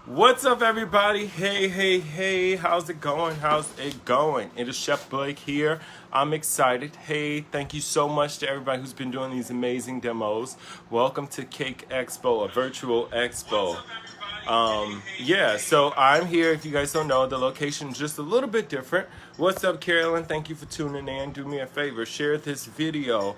What's up, everybody? Hey, how's it going? It is Chef Blake here. I'm excited. Hey, thank you so much to everybody who's been doing these amazing demos. Welcome to Cake Expo, a virtual expo. Yeah, so I'm here. If you guys don't know, the location's just a little bit different. What's up, Carolyn? Thank you for tuning in. Do me a favor, share this video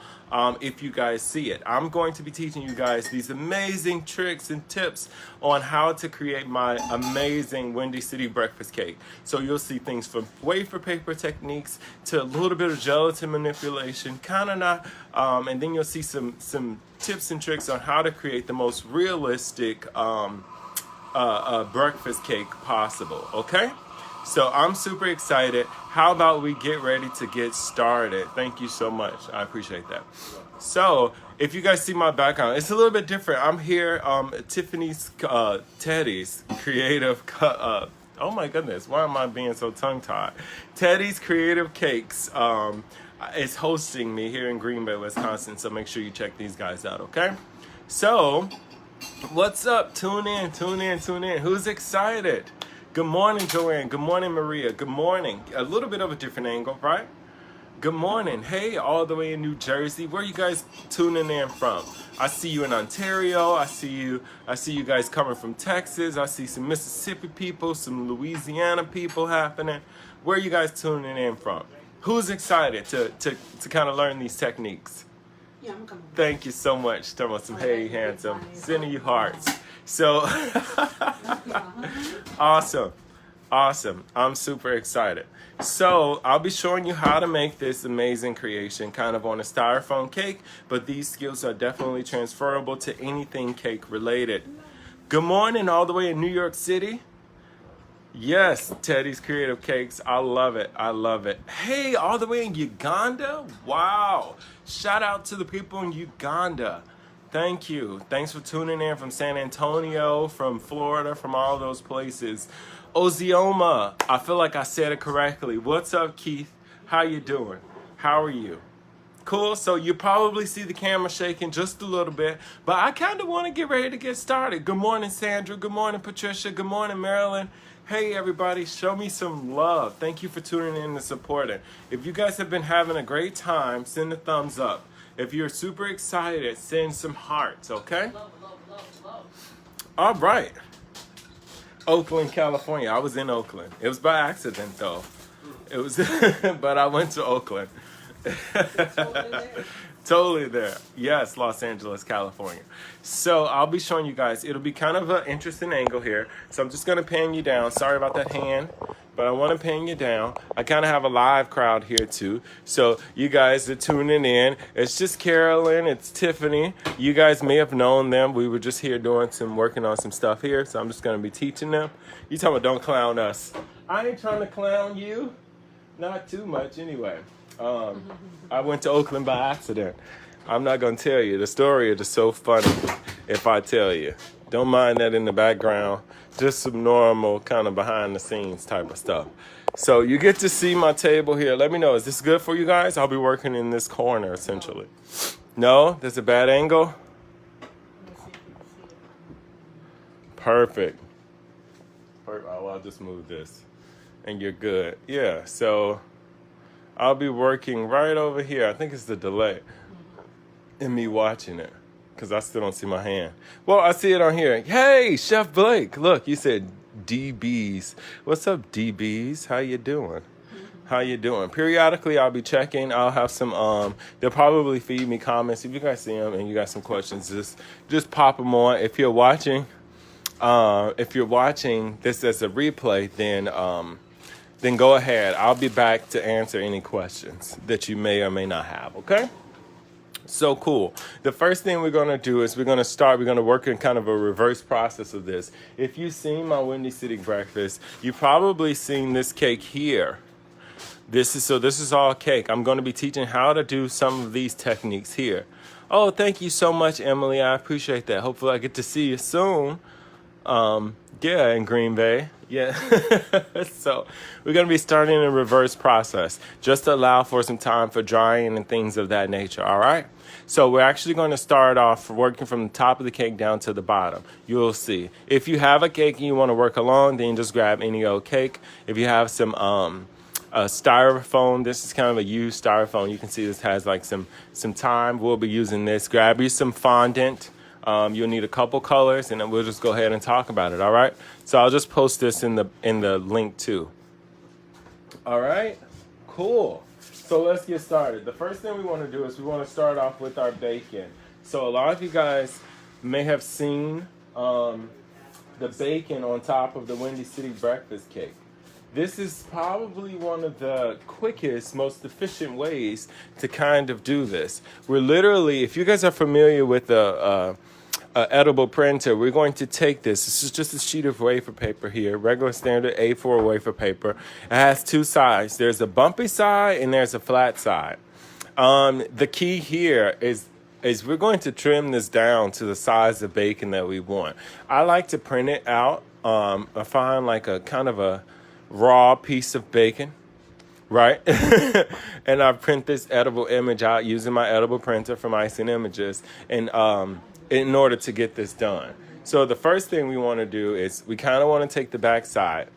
if you guys see it. I'm going to be teaching you guys these amazing tricks and tips on how to create my amazing Windy City breakfast cake. So you'll see things from wafer paper techniques to a little bit of gelatin manipulation, kind of not, and then you'll see some tips and tricks on how to create the most realistic breakfast cake possible, okay? So I'm super excited. How about we get ready to get started? Thank you so much. I appreciate that. So if you guys see my background, it's a little bit different. I'm here, Teddy's creative, oh my goodness, why am I being so tongue-tied? Teddy's Creative Cakes is hosting me here in Green Bay, Wisconsin, so make sure you check these guys out, okay? So, what's up? Tune in. Who's excited? Good morning, Joanne. Good morning, Maria. Good morning. A little bit of a different angle, right? Good morning. Hey, all the way in New Jersey. Where are you guys tuning in from? I see you in Ontario. I see you guys coming from Texas. I see some Mississippi people, some Louisiana people happening. Where are you guys tuning in from? Who's excited to kind of learn these techniques? Yeah, I'm coming. Thank you so much. Talking about some hey handsome, sending you hearts. So awesome. I'm super excited. So I'll be showing you how to make this amazing creation kind of on a styrofoam cake, but these skills are definitely transferable to anything cake related. Good morning, all the way in New York City. Yes, Teddy's Creative Cakes. I love it. Hey, all the way in Uganda? Wow. Shout out to the people in Uganda. Thank you. Thanks for tuning in from San Antonio, from Florida, from all those places. Ozioma, I feel like I said it correctly. What's up, Keith? How you doing? How are you? Cool. So you probably see the camera shaking just a little bit, but I kind of want to get ready to get started. Good morning, Sandra. Good morning, Patricia. Good morning, Marilyn. Hey everybody, show me some love. Thank you for tuning in and supporting. If you guys have been having a great time, send a thumbs up. If you're super excited, send some hearts, okay? Love. All right. Oakland, California. I was in Oakland. It was by accident though. It was, but I went to Oakland. Totally there. Yes, Los Angeles, California. So I'll be showing you guys. It'll be kind of an interesting angle here. So I'm just going to pan you down. Sorry about that hand, but I want to pan you down. I kind of have a live crowd here too. So you guys are tuning in. It's just Carolyn. It's Tiffany. You guys may have known them. We were just here working on some stuff here. So I'm just going to be teaching them. You talking about don't clown us. I ain't trying to clown you. Not too much anyway. I went to Oakland by accident. I'm not going to tell you. The story is just so funny if I tell you. Don't mind that in the background. Just some normal kind of behind the scenes type of stuff. So you get to see my table here. Let me know. Is this good for you guys? I'll be working in this corner essentially. No? There's a bad angle? Perfect. Oh, I'll just move this. And you're good. Yeah, so I'll be working right over here. I think it's the delay in me watching it because I still don't see my hand. Well, I see it on here. Hey, Chef Blake. Look, you said DBs. What's up, DBs? How you doing? Periodically, I'll be checking. I'll have some, they'll probably feed me comments. If you guys see them and you got some questions, just pop them on. If you're watching this as a replay, then go ahead. I'll be back to answer any questions that you may or may not have, okay? So cool. The first thing we're going to do is we're going to work in kind of a reverse process of this. If you've seen my Windy City breakfast, you've probably seen this cake here. This is all cake. I'm going to be teaching how to do some of these techniques here. Oh, thank you so much, Emily. I appreciate that. Hopefully I get to see you soon. Yeah, in Green Bay. Yeah. So we're going to be starting a reverse process just to allow for some time for drying and things of that nature. All right. So we're actually going to start off working from the top of the cake down to the bottom. You'll see. If you have a cake and you want to work along, then just grab any old cake. If you have some styrofoam, this is kind of a used styrofoam. You can see this has like some time. We'll be using this. Grab you some fondant. You'll need a couple colors, and then we'll just go ahead and talk about it. All right. So I'll just post this in the link too. All right. Cool. So let's get started. The first thing we want to do is we want to start off with our bacon. So a lot of you guys may have seen the bacon on top of the Windy City breakfast cake. This is probably one of the quickest, most efficient ways to kind of do this. We're literally, if you guys are familiar with a edible printer, we're going to take this. This is just a sheet of wafer paper here, regular standard A4 wafer paper. It has two sides. There's a bumpy side and there's a flat side. The key here is we're going to trim this down to the size of bacon that we want. I like to print it out. I find like a kind of a raw piece of bacon, right? And I print this edible image out using my edible printer from Icing Images, and in order to get this done. So the first thing we want to do is we kind of want to take the back side.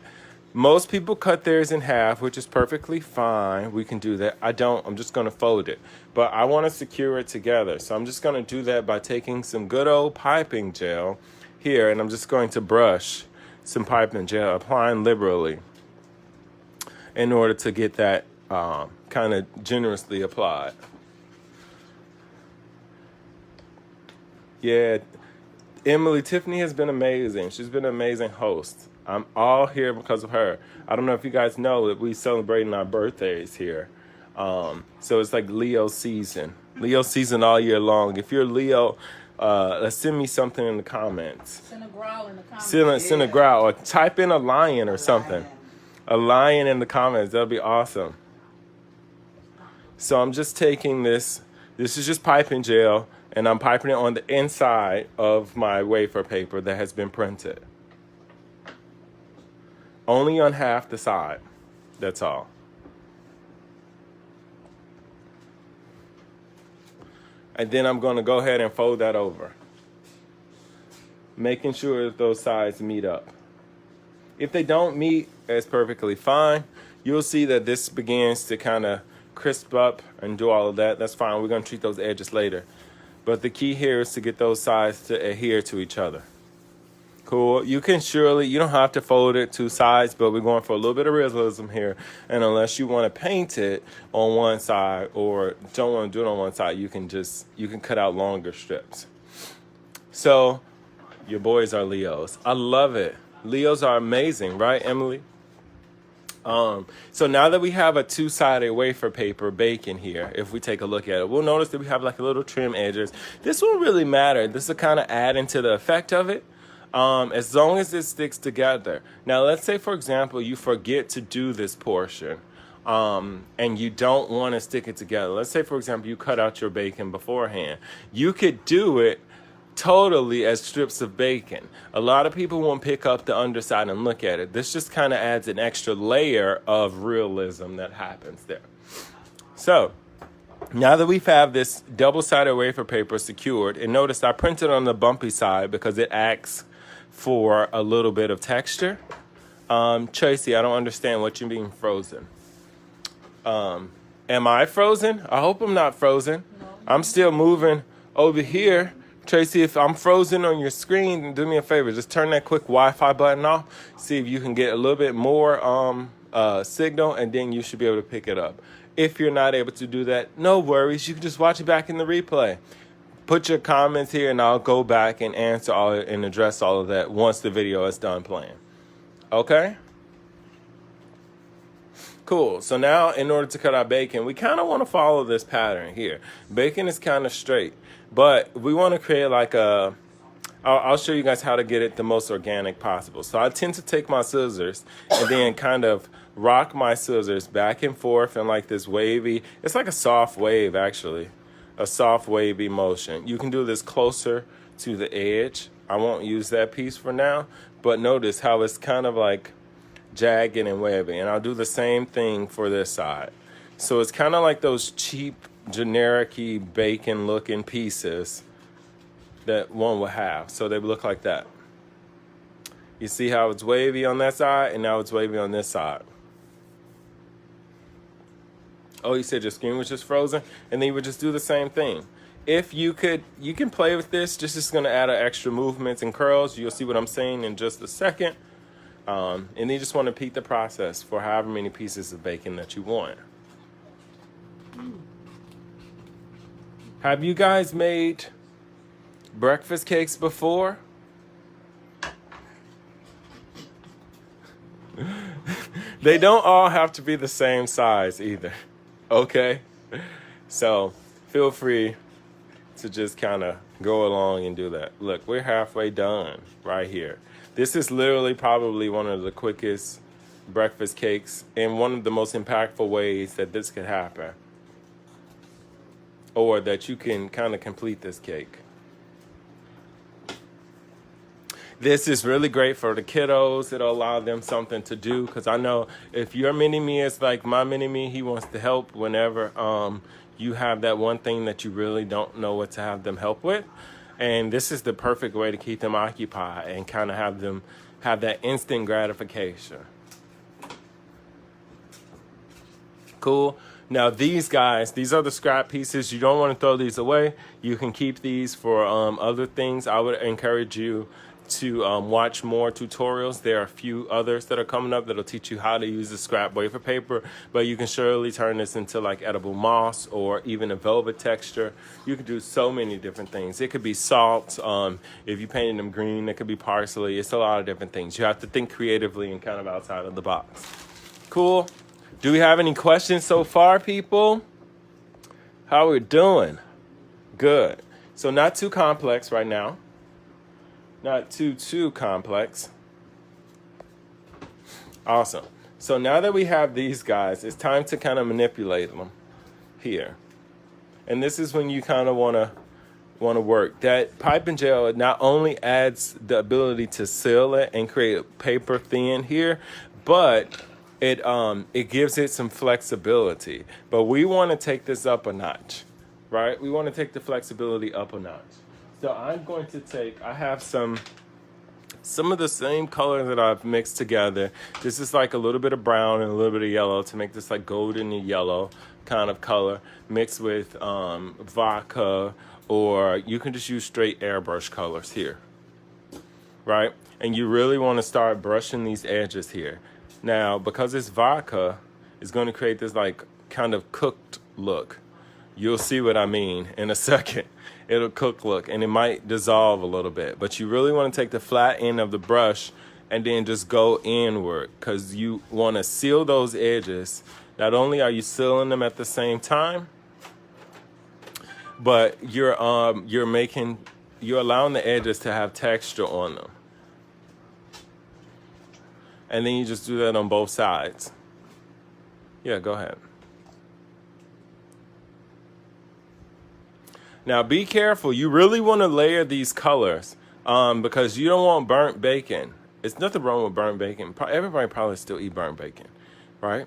Most people cut theirs in half, which is perfectly fine. We can do that. I don't. I'm just going to fold it. But I want to secure it together. So I'm just going to do that by taking some good old piping gel here, and I'm just going to brush some piping gel, applying liberally in order to get that kind of generously applied. Yeah, Tiffany has been amazing. She's been an amazing host. I'm all here because of her. I don't know if you guys know that we celebrating our birthdays here. So it's like Leo season. Leo season all year long. If you're Leo, send me something in the comments. Send a growl in the comments. Send a growl or type in a lion or something. A lion in the comments. That'll be awesome. So I'm just taking this. This is just piping gel, and I'm piping it on the inside of my wafer paper that has been printed. Only on half the side. That's all. And then I'm going to go ahead and fold that over, making sure that those sides meet up. If they don't meet, that's perfectly fine. You'll see that this begins to kind of crisp up and do all of that. That's fine. We're going to treat those edges later. But the key here is to get those sides to adhere to each other. Cool. You don't have to fold it two sides, but we're going for a little bit of realism here. And unless you want to paint it on one side or don't want to do it on one side, you can cut out longer strips. So your boys are Leos. I love it. Leos are amazing, right, Emily? So now that we have a two-sided wafer paper bacon here, if we take a look at it, we'll notice that we have like a little trim edges. This won't really matter. This will kind of add into the effect of it, as long as it sticks together. Now, let's say, for example, you forget to do this portion, and you don't want to stick it together. Let's say, for example, you cut out your bacon beforehand. You could do it totally as strips of bacon. A lot of people won't pick up the underside and look at it. This just kind of adds an extra layer of realism that happens there. So now that we have this double-sided wafer paper secured, and notice I printed on the bumpy side because it acts for a little bit of texture. Tracy, I don't understand what you mean frozen. Am I frozen? I hope I'm not frozen. No. I'm still moving over here. Tracy, if I'm frozen on your screen, then do me a favor. Just turn that quick Wi-Fi button off. See if you can get a little bit more signal, and then you should be able to pick it up. If you're not able to do that, no worries. You can just watch it back in the replay. Put your comments here, and I'll go back and answer all and address all of that once the video is done playing. Okay? Cool. So now, in order to cut our bacon, we kind of want to follow this pattern here. Bacon is kind of straight, but we want to create like a... I'll show you guys how to get it the most organic possible. So I tend to take my scissors and then kind of rock my scissors back and forth in like this wavy... It's like a soft wave, actually. A soft wavy motion. You can do this closer to the edge. I won't use that piece for now, but notice how it's kind of like jagged and wavy. And I'll do the same thing for this side. So it's kind of like those cheap, generic-y, bacon-looking pieces that one would have. So they look like that. You see how it's wavy on that side, and now it's wavy on this side. Oh, you said your screen was just frozen? And then you would just do the same thing. If you could, you can play with this. This is going to add an extra movements and curls. You'll see what I'm saying in just a second. And then you just want to repeat the process for however many pieces of bacon that you want. Have you guys made breakfast cakes before? They don't all have to be the same size either. Okay? So feel free to just kind of go along and do that. Look, we're halfway done right here. This is literally probably one of the quickest breakfast cakes and one of the most impactful ways that this could happen. Or that you can kind of complete this cake. This is really great for the kiddos. It'll allow them something to do. Because I know if your mini-me is like my mini-me, he wants to help whenever you have that one thing that you really don't know what to have them help with. And this is the perfect way to keep them occupied and kind of have them have that instant gratification. Cool. Now these guys, these are the scrap pieces. You don't want to throw these away. You can keep these for other things. I would encourage you to watch more tutorials. There are a few others that are coming up that'll teach you how to use the scrap wafer paper, but you can surely turn this into like edible moss or even a velvet texture. You can do so many different things. It could be salt. If you painted them green, it could be parsley. It's a lot of different things. You have to think creatively and kind of outside of the box. Cool. Do we have any questions so far, people? How are we doing? Good. So not too complex right now. Not too complex. Awesome. So now that we have these guys, it's time to kind of manipulate them here. And this is when you kind of want to work. That pipe and gel not only adds the ability to seal it and create paper thin here, but it gives it some flexibility. But we want to take this up a notch, right? We want to take the flexibility up a notch. So I'm going to take, I have some of the same color that I've mixed together. This is like a little bit of brown and a little bit of yellow to make this like golden and yellow kind of color mixed with vodka, or you can just use straight airbrush colors here, right? And you really want to start brushing these edges here. Now, because it's vodka, it's going to create this like kind of cooked look. You'll see what I mean in a second. It'll cook look, and it might dissolve a little bit. But you really want to take the flat end of the brush and then just go inward, because you want to seal those edges. Not only are you sealing them at the same time, but you're allowing the edges to have texture on them. And then you just do that on both sides. Yeah, go ahead. Now be careful. You really want to layer these colors because you don't want burnt bacon. It's nothing wrong with burnt bacon. Everybody probably still eat burnt bacon, right?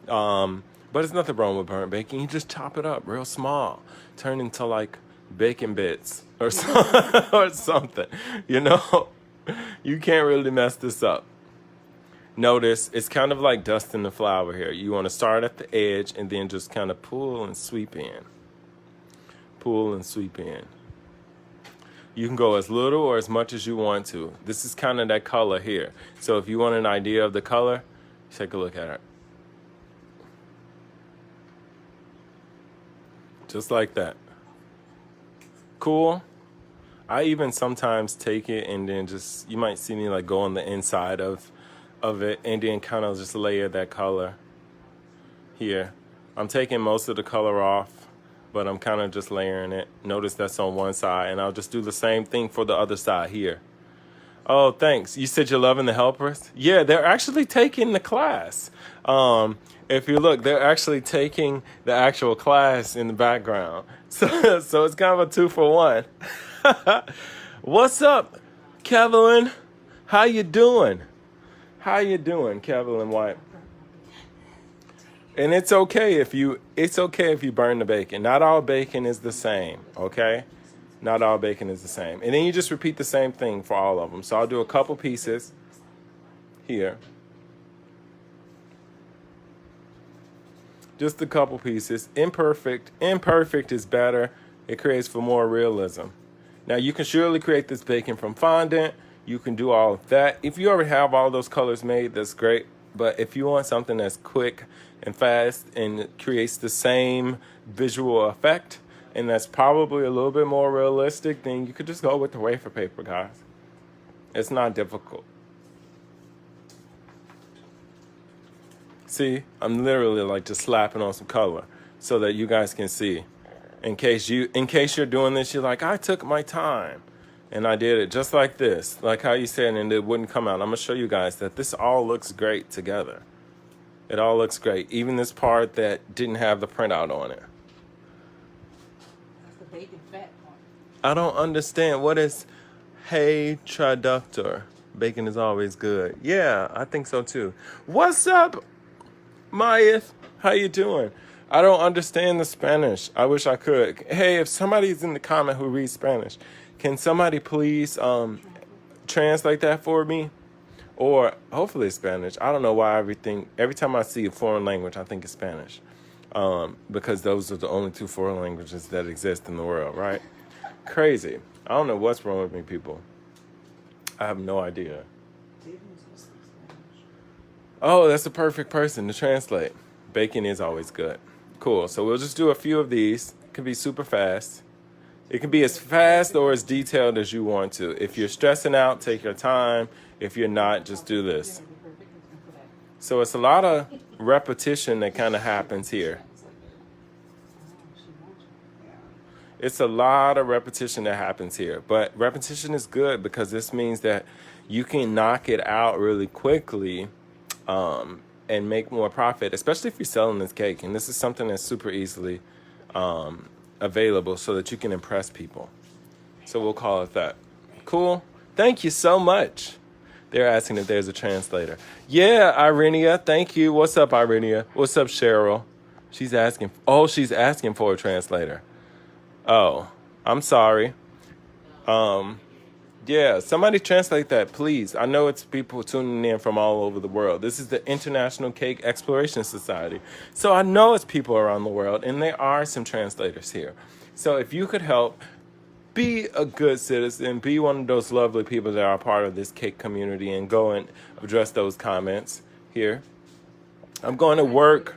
But it's nothing wrong with burnt bacon. You just chop it up real small, turn into like bacon bits or something. You know, you can't really mess this up. Notice it's kind of like dusting the flour here. You want to start at the edge and then just kind of pull and sweep in. Pull and sweep in. You can go as little or as much as you want to. This is kind of that color here. So if you want an idea of the color, take a look at it. Just like that. Cool. I even sometimes take it and then just, you might see me like go on the inside of it and then kind of just layer that color here. I'm taking most of the color off, but I'm kind of just layering it. Notice that's on one side, and I'll just do the same thing for the other side here. Oh, thanks. You said you're loving the helpers? Yeah, they're actually taking the class. If you look, they're actually taking the actual class in the background. So it's kind of a 2-for-1. What's up? Kevin, how you doing? How you doing, Kevin White? And it's okay if you burn the bacon. Not all bacon is the same, okay? Not all bacon is the same. And then you just repeat the same thing for all of them. So I'll do a couple pieces here. Just a couple pieces. Imperfect is better. It creates for more realism. Now you can surely create this bacon from fondant. You can do all of that. If you already have all those colors made, that's great. But if you want something that's quick and fast and creates the same visual effect, and that's probably a little bit more realistic, then you could just go with the wafer paper, guys. It's not difficult. See, I'm literally like just slapping on some color so that you guys can see. In case you're doing this, you're like, I took my time and I did it just like this, like how you said, and it wouldn't come out. I'm gonna show you guys that this all looks great together. It all looks great, even this part that didn't have the printout on it. That's the bacon fat part. I don't understand. What is, hey, traductor? Bacon is always good. Yeah, I think so too. What's up, Mayeth? How you doing? I don't understand the Spanish. I wish I could. Hey, if somebody's in the comment who reads Spanish, can somebody please translate that for me? Or hopefully it's Spanish. I don't know why every time I see a foreign language, I think it's Spanish. Because those are the only two foreign languages that exist in the world, right? Crazy. I don't know what's wrong with me, people. I have no idea. Oh, that's the perfect person to translate. Bacon is always good. Cool. So we'll just do a few of these. It can be super fast. It can be as fast or as detailed as you want to. If you're stressing out, take your time. If you're not, just do this. So it's a lot of repetition that kind of happens here. It's a lot of repetition that happens here. But repetition is good because this means that you can knock it out really quickly and make more profit, especially if you're selling this cake. And this is something that's super easily available so that you can impress people. So we'll call it that. Cool. Thank you so much. They're asking if there's a translator. Yeah, Irenia, thank you. What's up, Irenia? What's up, Cheryl? She's asking for a translator. Oh, I'm sorry. Yeah, somebody translate that, please. I know it's people tuning in from all over the world. This is the International Cake Exploration Society. So I know it's people around the world, and there are some translators here. So if you could help, be a good citizen, be one of those lovely people that are part of this cake community, and go and address those comments here. I'm going to work.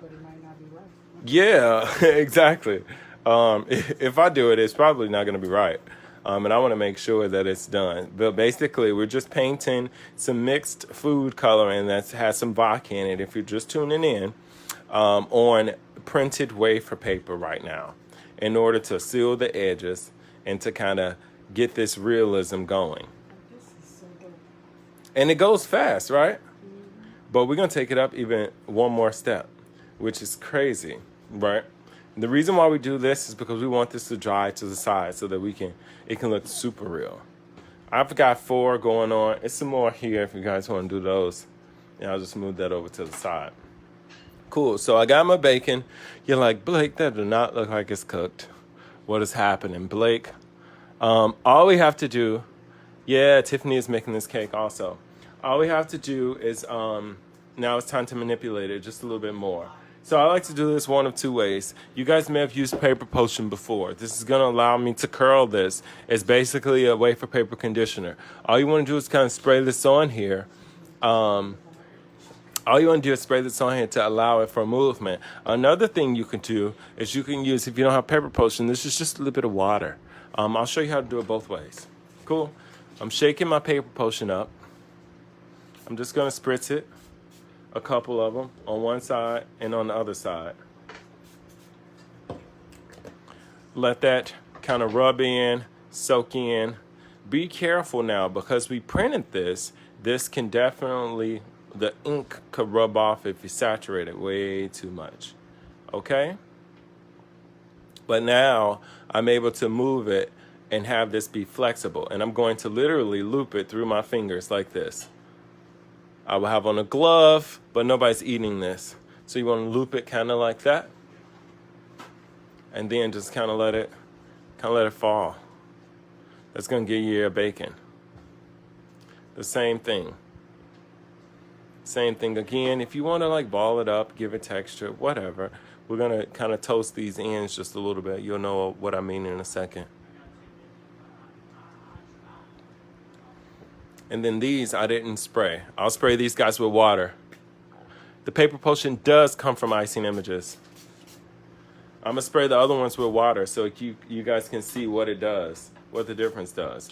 Yeah, exactly. If I do it, it's probably not going to be right. And I want to make sure that it's done. But basically, we're just painting some mixed food coloring that has some vodka in it, if you're just tuning in, on printed wafer paper right now, in order to seal the edges and to kind of get this realism going. And it goes fast, right? But we're going to take it up even one more step, which is crazy, right? The reason why we do this is because we want this to dry to the side so that it can look super real. I've got 4 going on. It's some more here if you guys want to do those. And I'll just move that over to the side. Cool. So I got my bacon. You're like, Blake, that does not look like it's cooked. What is happening, Blake? All we have to do, yeah, Tiffany is making this cake also. All we have to do is, now it's time to manipulate it just a little bit more. So I like to do this one of 2 ways. You guys may have used paper potion before. This is going to allow me to curl this. It's basically a wafer paper conditioner. All you want to do is kind of spray this on here. All you want to do is spray this on here to allow it for movement. Another thing you can do is you can use, if you don't have paper potion, this is just a little bit of water. I'll show you how to do it both ways. Cool. I'm shaking my paper potion up. I'm just going to spritz it. A couple of them on one side and on the other side. Let that kind of rub in, soak in. Be careful now because we printed this. This can definitely, the ink could rub off if you saturate it way too much. Okay? But now I'm able to move it and have this be flexible. And I'm going to literally loop it through my fingers like this. I will have on a glove, but nobody's eating this. So you want to loop it kind of like that. And then just kind of let it fall. That's going to give you your bacon. The same thing. Same thing again. If you want to like ball it up, give it texture, whatever. We're going to kind of toast these ends just a little bit. You'll know what I mean in a second. And then these I didn't spray. I'll spray these guys with water. The paper potion does come from Icing Images. I'm going to spray the other ones with water so you guys can see what it does, what the difference does.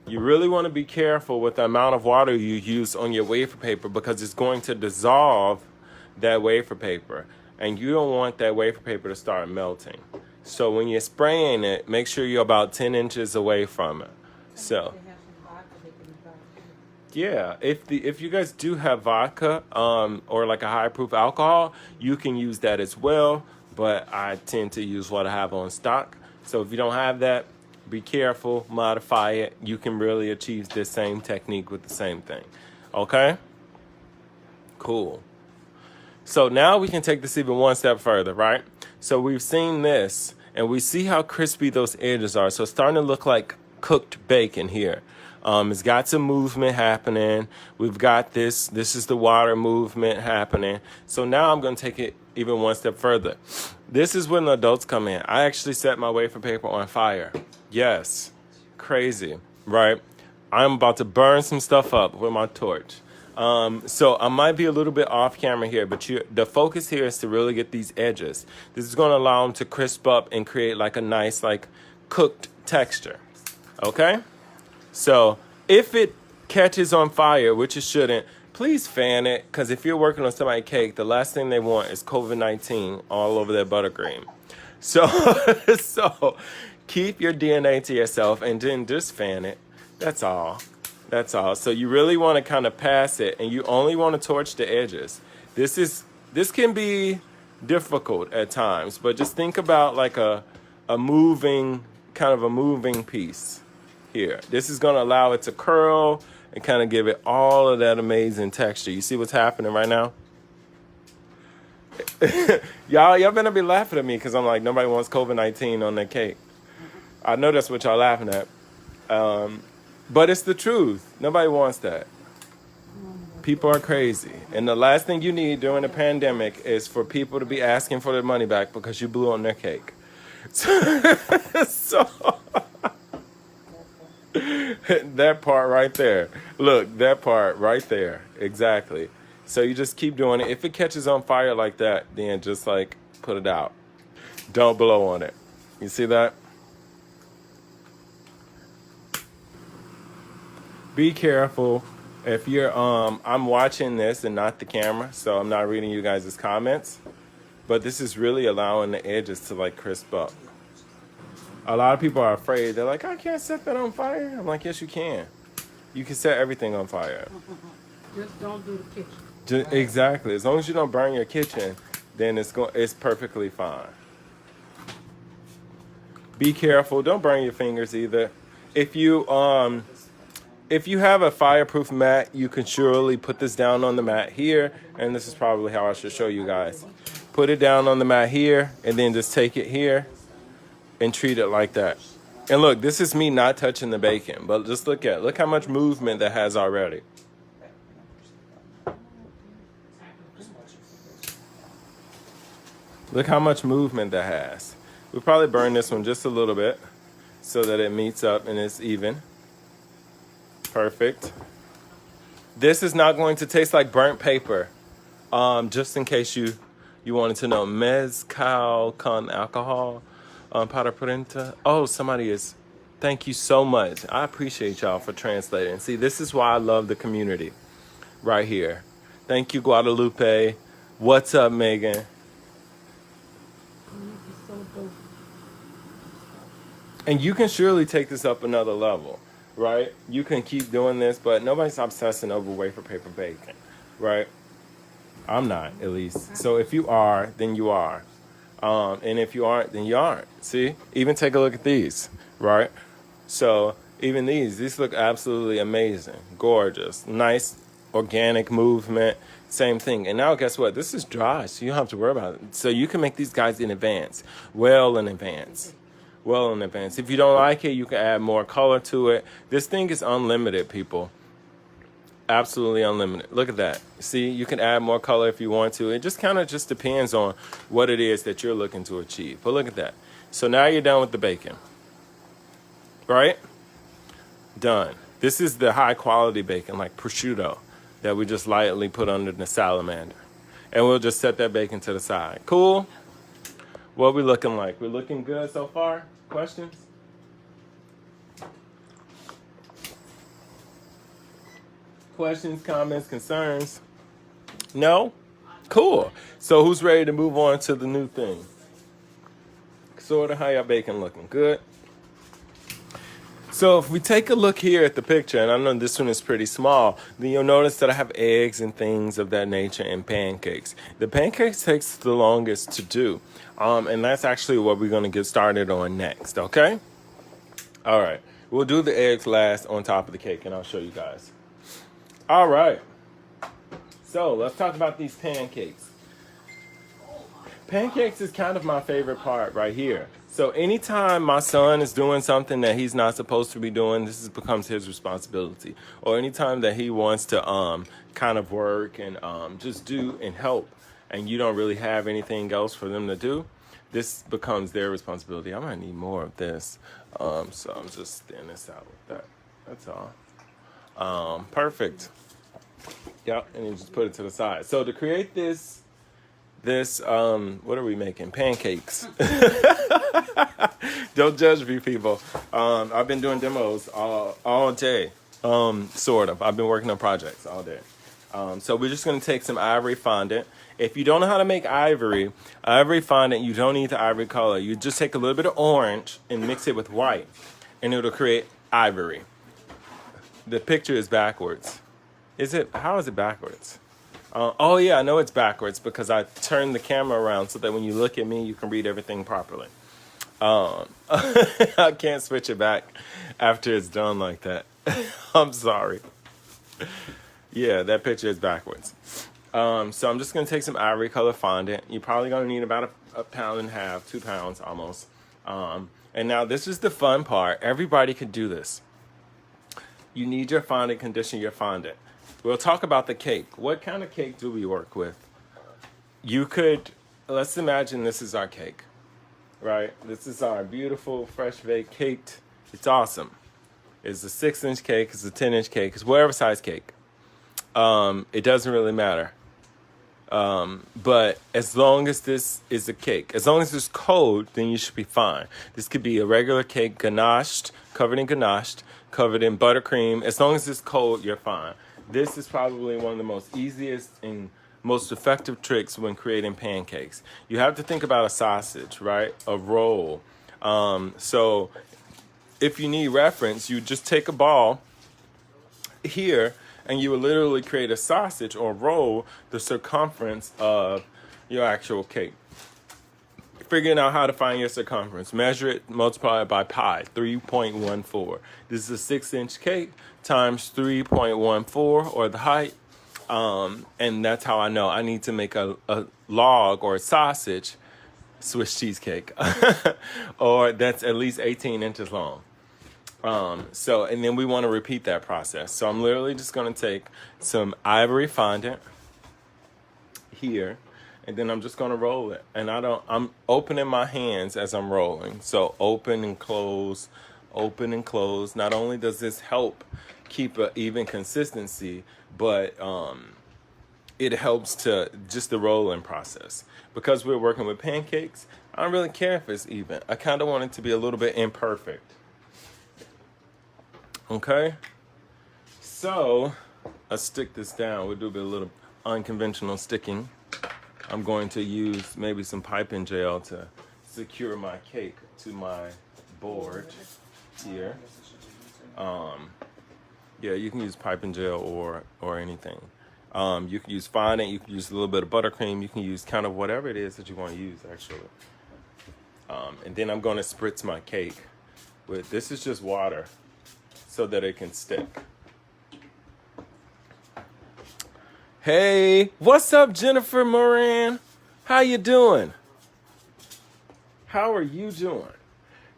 You really want to be careful with the amount of water you use on your wafer paper because it's going to dissolve that wafer paper. And you don't want that wafer paper to start melting. So when you're spraying it, make sure you're about 10 inches away from it. So, yeah, if you guys do have vodka or like a high proof alcohol, you can use that as well. But I tend to use what I have on stock. So if you don't have that, be careful, modify it. You can really achieve this same technique with the same thing. Okay? Cool. So now we can take this even one step further, right? So we've seen this, and we see how crispy those edges are. So it's starting to look like cooked bacon here. It's got some movement happening. We've got this. This is the water movement happening. So now I'm going to take it even one step further. This is when the adults come in. I actually set my wafer paper on fire. Yes. Crazy, right? I'm about to burn some stuff up with my torch. So I might be a little bit off camera here, but the focus here is to really get these edges. This is going to allow them to crisp up and create like a nice, like cooked texture. Okay? So if it catches on fire, which it shouldn't, please fan it, because if you're working on somebody's cake, the last thing they want is COVID-19 all over their buttercream. So, so keep your DNA to yourself and then just fan it. That's all. That's all. So you really want to kind of pass it, and you only want to torch the edges. This can be difficult at times, but just think about like a moving piece here. This is going to allow it to curl and kind of give it all of that amazing texture. You see what's happening right now? y'all better be laughing at me because I'm like, nobody wants COVID-19 on their cake. I know that's what y'all laughing at. But it's the truth. Nobody wants that. People are crazy. And the last thing you need during the pandemic is for people to be asking for their money back because you blew on their cake. So that part right there. Look, that part right there. Exactly. So you just keep doing it. If it catches on fire like that, then just like put it out. Don't blow on it. You see that? Be careful. If you're I'm watching this and not the camera, so I'm not reading you guys' comments. But this is really allowing the edges to like crisp up. A lot of people are afraid. They're like, I can't set that on fire. I'm like, yes, you can. You can set everything on fire. Just don't do the kitchen. Exactly. As long as you don't burn your kitchen, then it's perfectly fine. Be careful. Don't burn your fingers either. If you have a fireproof mat, you can surely put this down on the mat here. And this is probably how I should show you guys. Put it down on the mat here, and then just take it here and treat it like that. And look, this is me not touching the bacon, but just look how much movement that has already. Look how much movement that has. We'll probably burn this one just a little bit so that it meets up and it's even. Perfect. This is not going to taste like burnt paper. Just in case you wanted to know, mezcal con alcohol. Para purenta. Oh, somebody is. Thank you so much. I appreciate y'all for translating. See, this is why I love the community right here. Thank you, Guadalupe. What's up, Megan? And you can surely take this up another level, right? You can keep doing this, but nobody's obsessing over wafer paper bacon, right? I'm not, at least. So if you are, then you are. And if you aren't, then you aren't. See? Even take a look at these, right? So even these look absolutely amazing, gorgeous, nice organic movement, same thing. And now guess what? This is dry, so you don't have to worry about it. So you can make these guys in advance, well in advance. Well in advance. If you don't like it, you can add more color to it. This thing is unlimited, people. Absolutely unlimited. Look at that. See, you can add more color if you want to. It just kind of just depends on what it is that you're looking to achieve. But look at that. So now you're done with the bacon. Right? Done. This is the high quality bacon, like prosciutto, that we just lightly put under the salamander. And we'll just set that bacon to the side. Cool? What we looking like? We're looking good so far? Questions? Questions, comments, concerns? No? Cool. So who's ready to move on to the new thing? Sort of how your bacon looking? Good? So if we take a look here at the picture, and I know this one is pretty small, then you'll notice that I have eggs and things of that nature and pancakes. The pancakes takes the longest to do, and that's actually what we're going to get started on next, okay? All right. We'll do the eggs last on top of the cake, and I'll show you guys. All right. So let's talk about these pancakes. Pancakes is kind of my favorite part right here. So anytime my son is doing something that he's not supposed to be doing, becomes his responsibility. Or anytime that he wants to kind of work and just do and help, and you don't really have anything else for them to do, this becomes their responsibility. I might need more of this. So I'm just thinning this out with that. That's all. Perfect. Yep, and you just put it to the side. So to create this, what are we making? Pancakes. Don't judge me, people. I've been doing demos all day, sort of. I've been working on projects all day. So we're just going to take some ivory fondant. If you don't know how to make ivory fondant, you don't need the ivory color. You just take a little bit of orange and mix it with white, and it'll create ivory. The picture is backwards. How is it backwards? Oh yeah, I know it's backwards because I turned the camera around so that when you look at me, you can read everything properly. I can't switch it back after it's done like that. I'm sorry. Yeah, that picture is backwards. So I'm just going to take some ivory color fondant. You're probably going to need about a pound and a half, 2 pounds almost. And now this is the fun part. Everybody can do this. You need your fondant, condition your fondant. We'll talk about the cake. What kind of cake do we work with? Let's imagine this is our cake, right? This is our beautiful, fresh baked cake. It's awesome. It's a 6-inch cake, it's a 10-inch cake, it's whatever size cake. It doesn't really matter. But as long as this is a cake, as long as it's cold, then you should be fine. This could be a regular cake, covered in ganache, covered in buttercream. As long as it's cold, you're fine. This is probably one of the most easiest and most effective tricks when creating pancakes. You have to think about a sausage, right? A roll. So if you need reference, you just take a ball here and you will literally create a sausage or roll the circumference of your actual cake. Figuring out how to find your circumference. Measure it, multiply it by pi, 3.14. This is a 6-inch cake times 3.14, or the height. And that's how I know I need to make a log or a sausage Swiss cheesecake. Or that's at least 18 inches long. And then we want to repeat that process. So I'm literally just going to take some ivory fondant here. And then I'm just going to roll it. And I'm opening my hands as I'm rolling. So open and close, open and close. Not only does this help keep an even consistency, but it helps to just the rolling process. Because we're working with pancakes, I don't really care if it's even. I kind of want it to be a little bit imperfect. Okay? So let's stick this down. We'll do a little unconventional sticking. I'm going to use maybe some piping gel to secure my cake to my board here. Yeah, you can use piping gel or anything. You can use fondant, you can use a little bit of buttercream, you can use kind of whatever it is that you want to use, actually. And then I'm going to spritz my cake with, this is just water so that it can stick. Hey, what's up, Jennifer Moran? How you doing? How are you doing?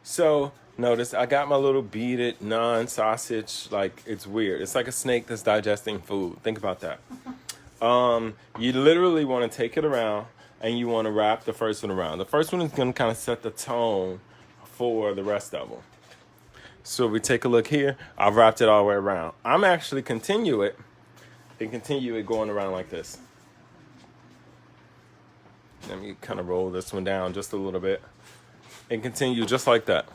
So notice I got my little beaded non-sausage, like it's weird. It's like a snake that's digesting food. Think about that. You literally want to take it around and you want to wrap the first one around. The first one is going to kind of set the tone for the rest of them. So we take a look here. I've wrapped it all the way around. I'm actually continue it going around like this. Let me kind of roll this one down just a little bit and continue just like that.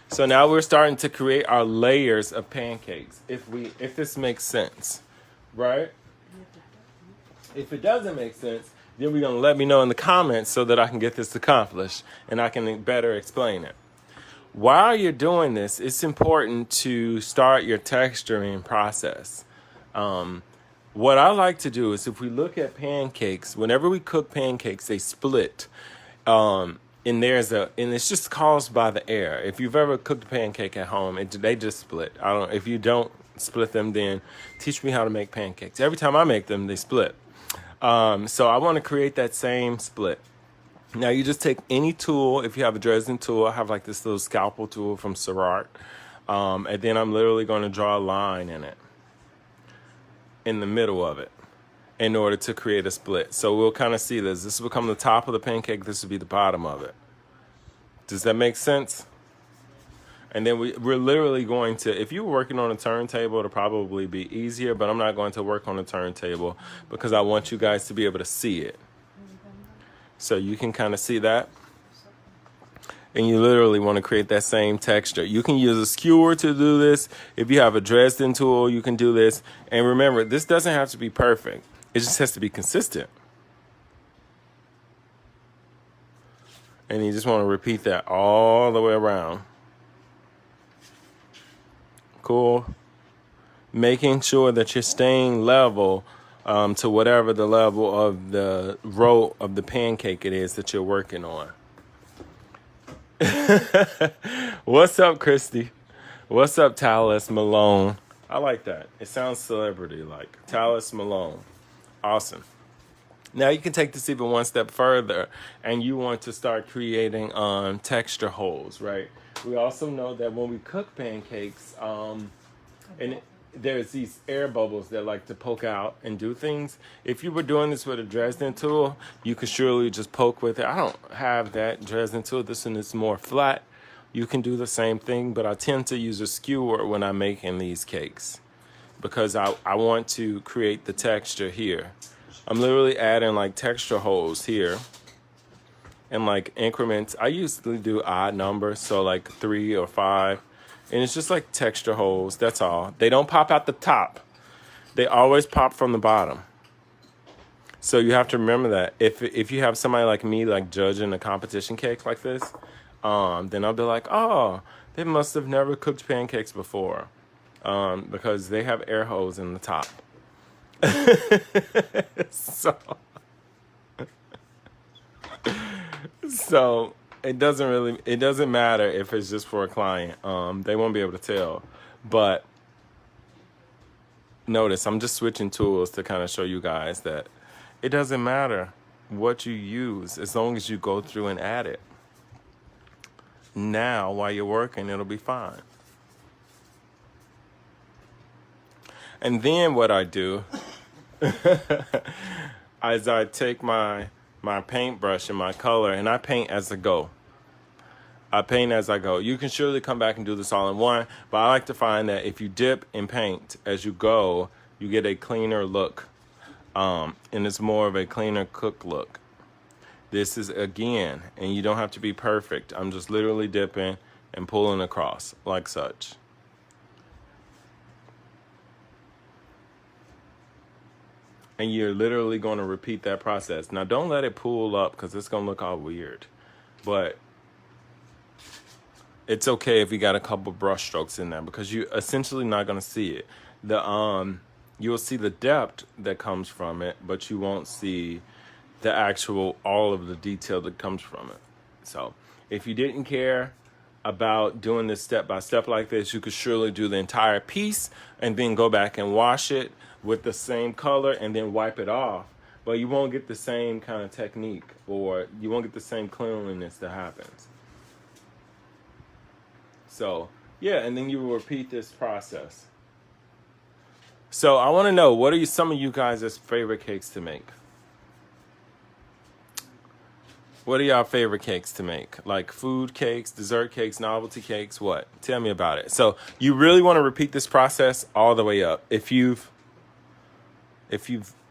So now we're starting to create our layers of pancakes. If this makes sense, right? If it doesn't make sense, then we're gonna let me know in the comments so that I can get this accomplished and I can better explain it. While you're doing this, it's important to start your texturing process. What I like to do is if we look at pancakes, whenever we cook pancakes, they split. And it's just caused by the air. If you've ever cooked a pancake at home, they just split. If you don't split them, then teach me how to make pancakes. Every time I make them, they split. So I want to create that same split. Now you just take any tool. If you have a Dresden tool, I have like this little scalpel tool from Surart. And then I'm literally going to draw a line in it, in the middle of it, in order to create a split. So we'll kind of see this. This will become the top of the pancake. This will be the bottom of it. Does that make sense? And then we're literally going to, if you were working on a turntable, it'll probably be easier, but I'm not going to work on a turntable because I want you guys to be able to see it. So you can kind of see that. And you literally want to create that same texture. You can use a skewer to do this. If you have a Dresden tool, you can do this. And remember, this doesn't have to be perfect. It just has to be consistent. And you just want to repeat that all the way around. Cool. Making sure that you're staying level to whatever the level of the row of the pancake it is that you're working on. What's up, Christy? What's up, Talis Malone? I like that. It sounds celebrity-like. Talis Malone. Awesome. Now you can take this even one step further and you want to start creating texture holes, right? We also know that when we cook pancakes, there's these air bubbles that like to poke out and do things. If you were doing this with a Dresden tool, you could surely just poke with it. I don't have that Dresden tool. This one is more flat. You can do the same thing, but I tend to use a skewer when I'm making these cakes because I want to create the texture here. I'm literally adding like texture holes here and like increments. I usually do odd numbers, so like 3 or 5. And it's just like texture holes, that's all. They don't pop out the top. They always pop from the bottom. So you have to remember that. If you have somebody like me like judging a competition cake like this, then I'll be like, oh, they must have never cooked pancakes before. Because they have air holes in the top. So it doesn't matter if it's just for a client. They won't be able to tell. But notice I'm just switching tools to kind of show you guys that it doesn't matter what you use as long as you go through and add it. Now, while you're working, it'll be fine. And then what I do is I take my paintbrush and my color and I paint as I go. You can surely come back and do this all in one, but I like to find that if you dip and paint as you go, you get a cleaner look. And it's more of a cleaner cook look. This is again, and you don't have to be perfect. I'm just literally dipping and pulling across like such. And you're literally going to repeat that process. Now, don't let it pull up because it's going to look all weird. But it's okay if you got a couple brush strokes in there because you're essentially not going to see it. You'll see the depth that comes from it, but you won't see all of the detail that comes from it. So if you didn't care, about doing this step by step like this, you could surely do the entire piece and then go back and wash it with the same color and then wipe it off. But you won't get the same kind of technique, or you won't get the same cleanliness that happens. So, yeah, and then you will repeat this process. So I want to know, what are some of you guys' favorite cakes to make? What are y'all favorite cakes to make? Like food cakes, dessert cakes, novelty cakes, what? Tell me about it. So you really want to repeat this process all the way up. If you've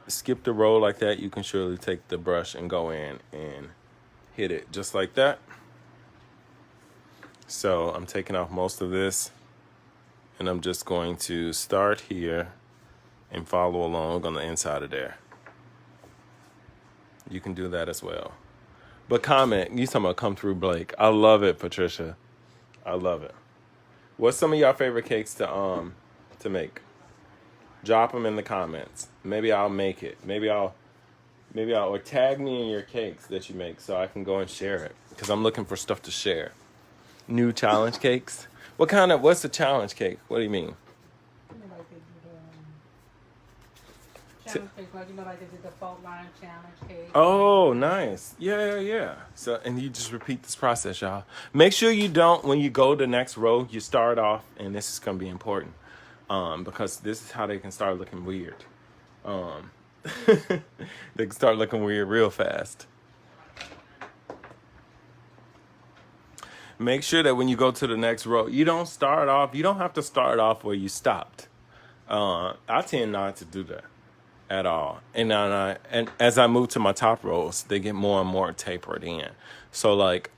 skipped a row like that, you can surely take the brush and go in and hit it just like that. So I'm taking off most of this, and I'm just going to start here and follow along on the inside of there. You can do that as well. But comment, you talking about come through Blake. I love it, Patricia. I love it. What's some of y'all favorite cakes to make? Drop them in the comments. Maybe I'll make it. Maybe I'll or tag me in your cakes that you make so I can go and share it, because I'm looking for stuff to share. New challenge cakes. What's the challenge cake? What do you mean? Challenge cake, like like they did the fault line challenge cake. Oh, nice. Yeah. So, and you just repeat this process, y'all. Make sure you don't, when you go to the next row, you start off, and this is going to be important, because this is how they can start looking weird. They can start looking weird real fast. Make sure that when you go to the next row, you don't have to start off where you stopped. I tend not to do that at all. And as I move to my top rows, they get more and more tapered in. So like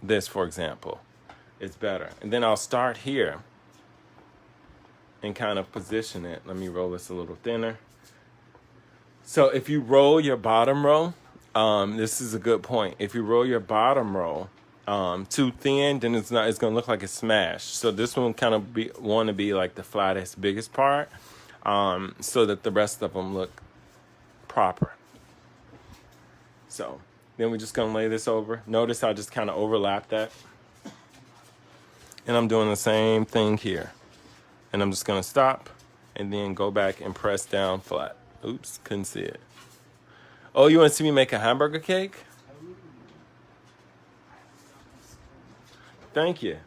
this, for example, it's better. And then I'll start here and kind of position it. Let me roll this a little thinner. So if you roll your bottom row, this is a good point. If you roll your bottom row too thin, then it's going to look like it's smashed. So this one kind of want to be like the flattest, biggest part, so that the rest of them look proper. So then we're just going to lay this over. Notice I just kind of overlap that. And I'm doing the same thing here. And I'm just going to stop and then go back and press down flat. Oops, couldn't see it. Oh, you want to see me make a hamburger cake? Thank you.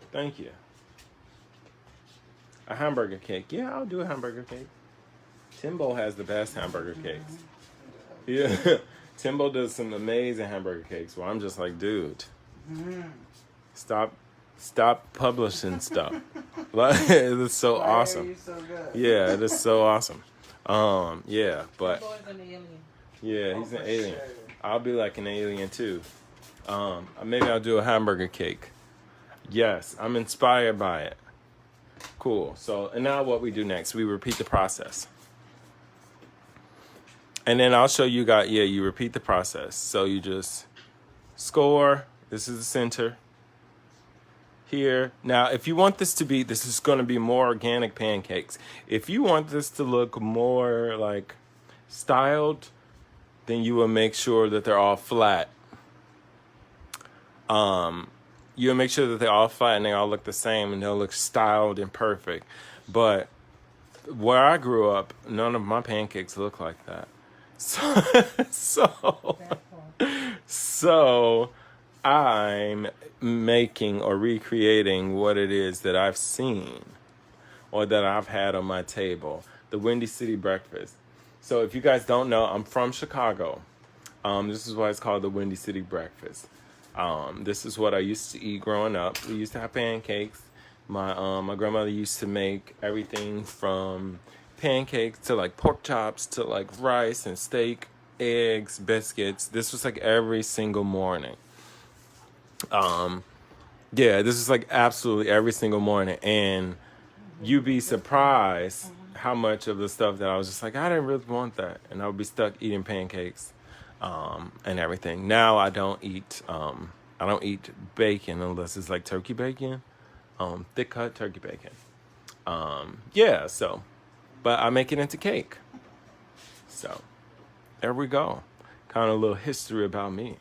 A hamburger cake. Yeah, I'll do a hamburger cake. Timbo has the best hamburger cakes. Yeah, Timbo does some amazing hamburger cakes. Well, I'm just like, dude, stop publishing stuff. Like, it is so awesome. So good. Yeah, it is so awesome. Yeah, but An alien. yeah, he's an alien. I'll be like an alien too. Maybe I'll do a hamburger cake. Yes, I'm inspired by it. Cool. So, and now what we do next, we repeat the process. And then I'll show you guys, you repeat the process. So you just score. This is the center. Here. Now, if you want this is going to be more organic pancakes. If you want this to look more like styled, then you will make sure that they're all flat. You'll make sure that they're all flat and they all look the same and they'll look styled and perfect. But where I grew up, none of my pancakes look like that. So I'm making or recreating what it is that I've seen or that I've had on my table, the Windy City breakfast. So if you guys don't know, I'm from Chicago. This is why it's called the Windy City breakfast. This is what I used to eat growing up. We used to have pancakes. My grandmother used to make everything from pancakes to like pork chops to like rice and steak, eggs, biscuits. This was like every single morning. This is like absolutely every single morning. And you'd be surprised how much of the stuff that I was just like, I didn't really want that. And I would be stuck eating pancakes, and everything. Now I don't eat bacon unless it's like turkey bacon, thick cut turkey bacon. But I make it into cake. So there we go. Kind of a little history about me.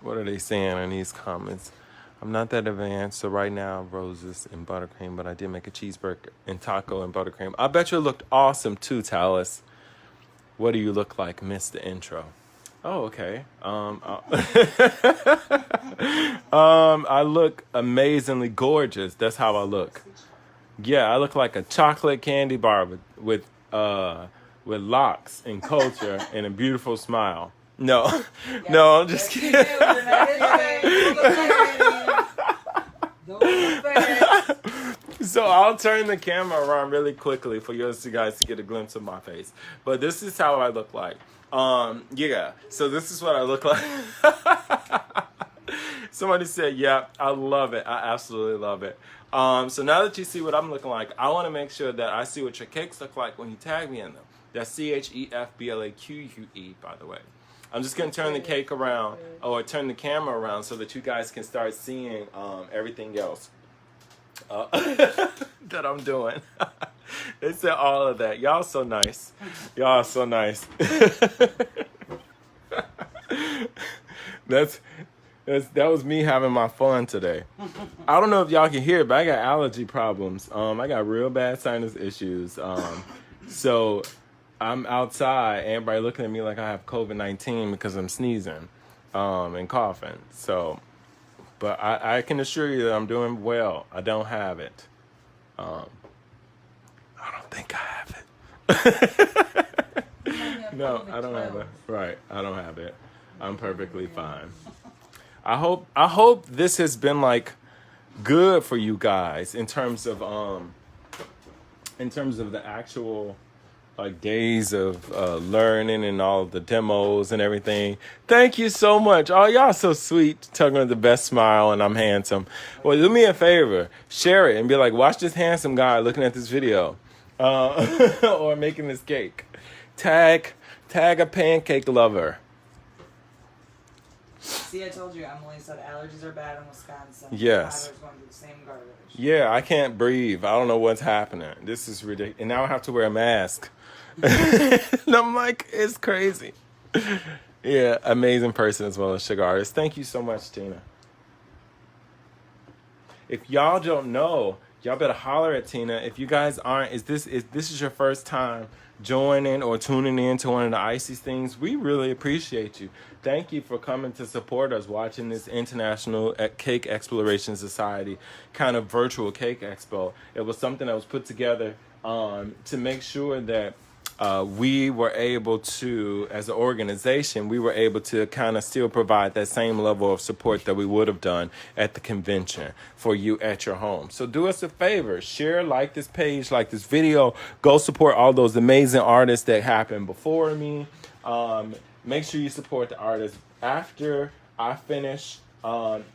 What are they saying in these comments? I'm not that advanced, so right now, roses and buttercream, but I did make a cheeseburger and taco and buttercream. I bet you it looked awesome too, Talus. What do you look like? Missed the intro. Oh, okay. I look amazingly gorgeous. That's how I look. Yeah, I look like a chocolate candy bar with locks and culture and a beautiful smile. No, no, I'm just kidding. So I'll turn the camera around really quickly for you guys to get a glimpse of my face. But this is how I look like. Yeah, so this is what I look like. Somebody said, yeah, I love it. I absolutely love it. So now that you see what I'm looking like, I want to make sure that I see what your cakes look like when you tag me in them. That's CHEFBLAQUE, by the way. I'm just going to turn the cake around, or turn the camera around so that you guys can start seeing everything else that I'm doing. They said all of that. Y'all so nice. Y'all so nice. That was me having my fun today. I don't know if y'all can hear it, but I got allergy problems. I got real bad sinus issues. So I'm outside, everybody looking at me like I have COVID-19 because I'm sneezing and coughing. So, but I can assure you that I'm doing well. I don't have it. I don't think I have it. No, I don't have it. Right, I don't have it. I'm perfectly fine. I hope this has been like good for you guys in terms of the actual like days of learning and all of the demos and everything. Thank you so much. Oh, y'all so sweet. Talking with the best smile and I'm handsome. Well, do me a favor. Share it and be like, watch this handsome guy looking at this video. Or making this cake. Tag a pancake lover. See, I told you, Emily said allergies are bad in Wisconsin. Yes. Tyler's going through the same garbage. Yeah, I can't breathe. I don't know what's happening. This is ridiculous. And now I have to wear a mask. And I'm like, it's crazy. Yeah, amazing person as well as sugar artist. Thank you so much, Tina. If y'all don't know, y'all better holler at Tina. If you guys aren't, if this is your first time joining or tuning in to one of the Icy's things, we really appreciate you. Thank you for coming to support us, watching this International Cake Exploration Society kind of virtual cake expo. It was something that was put together to make sure that we were able to, as an organization, we were able to kind of still provide that same level of support that we would have done at the convention for you at your home. So do us a favor, share, like this page, like this video, go support all those amazing artists that happened before me. Make sure you support the artists after I finish.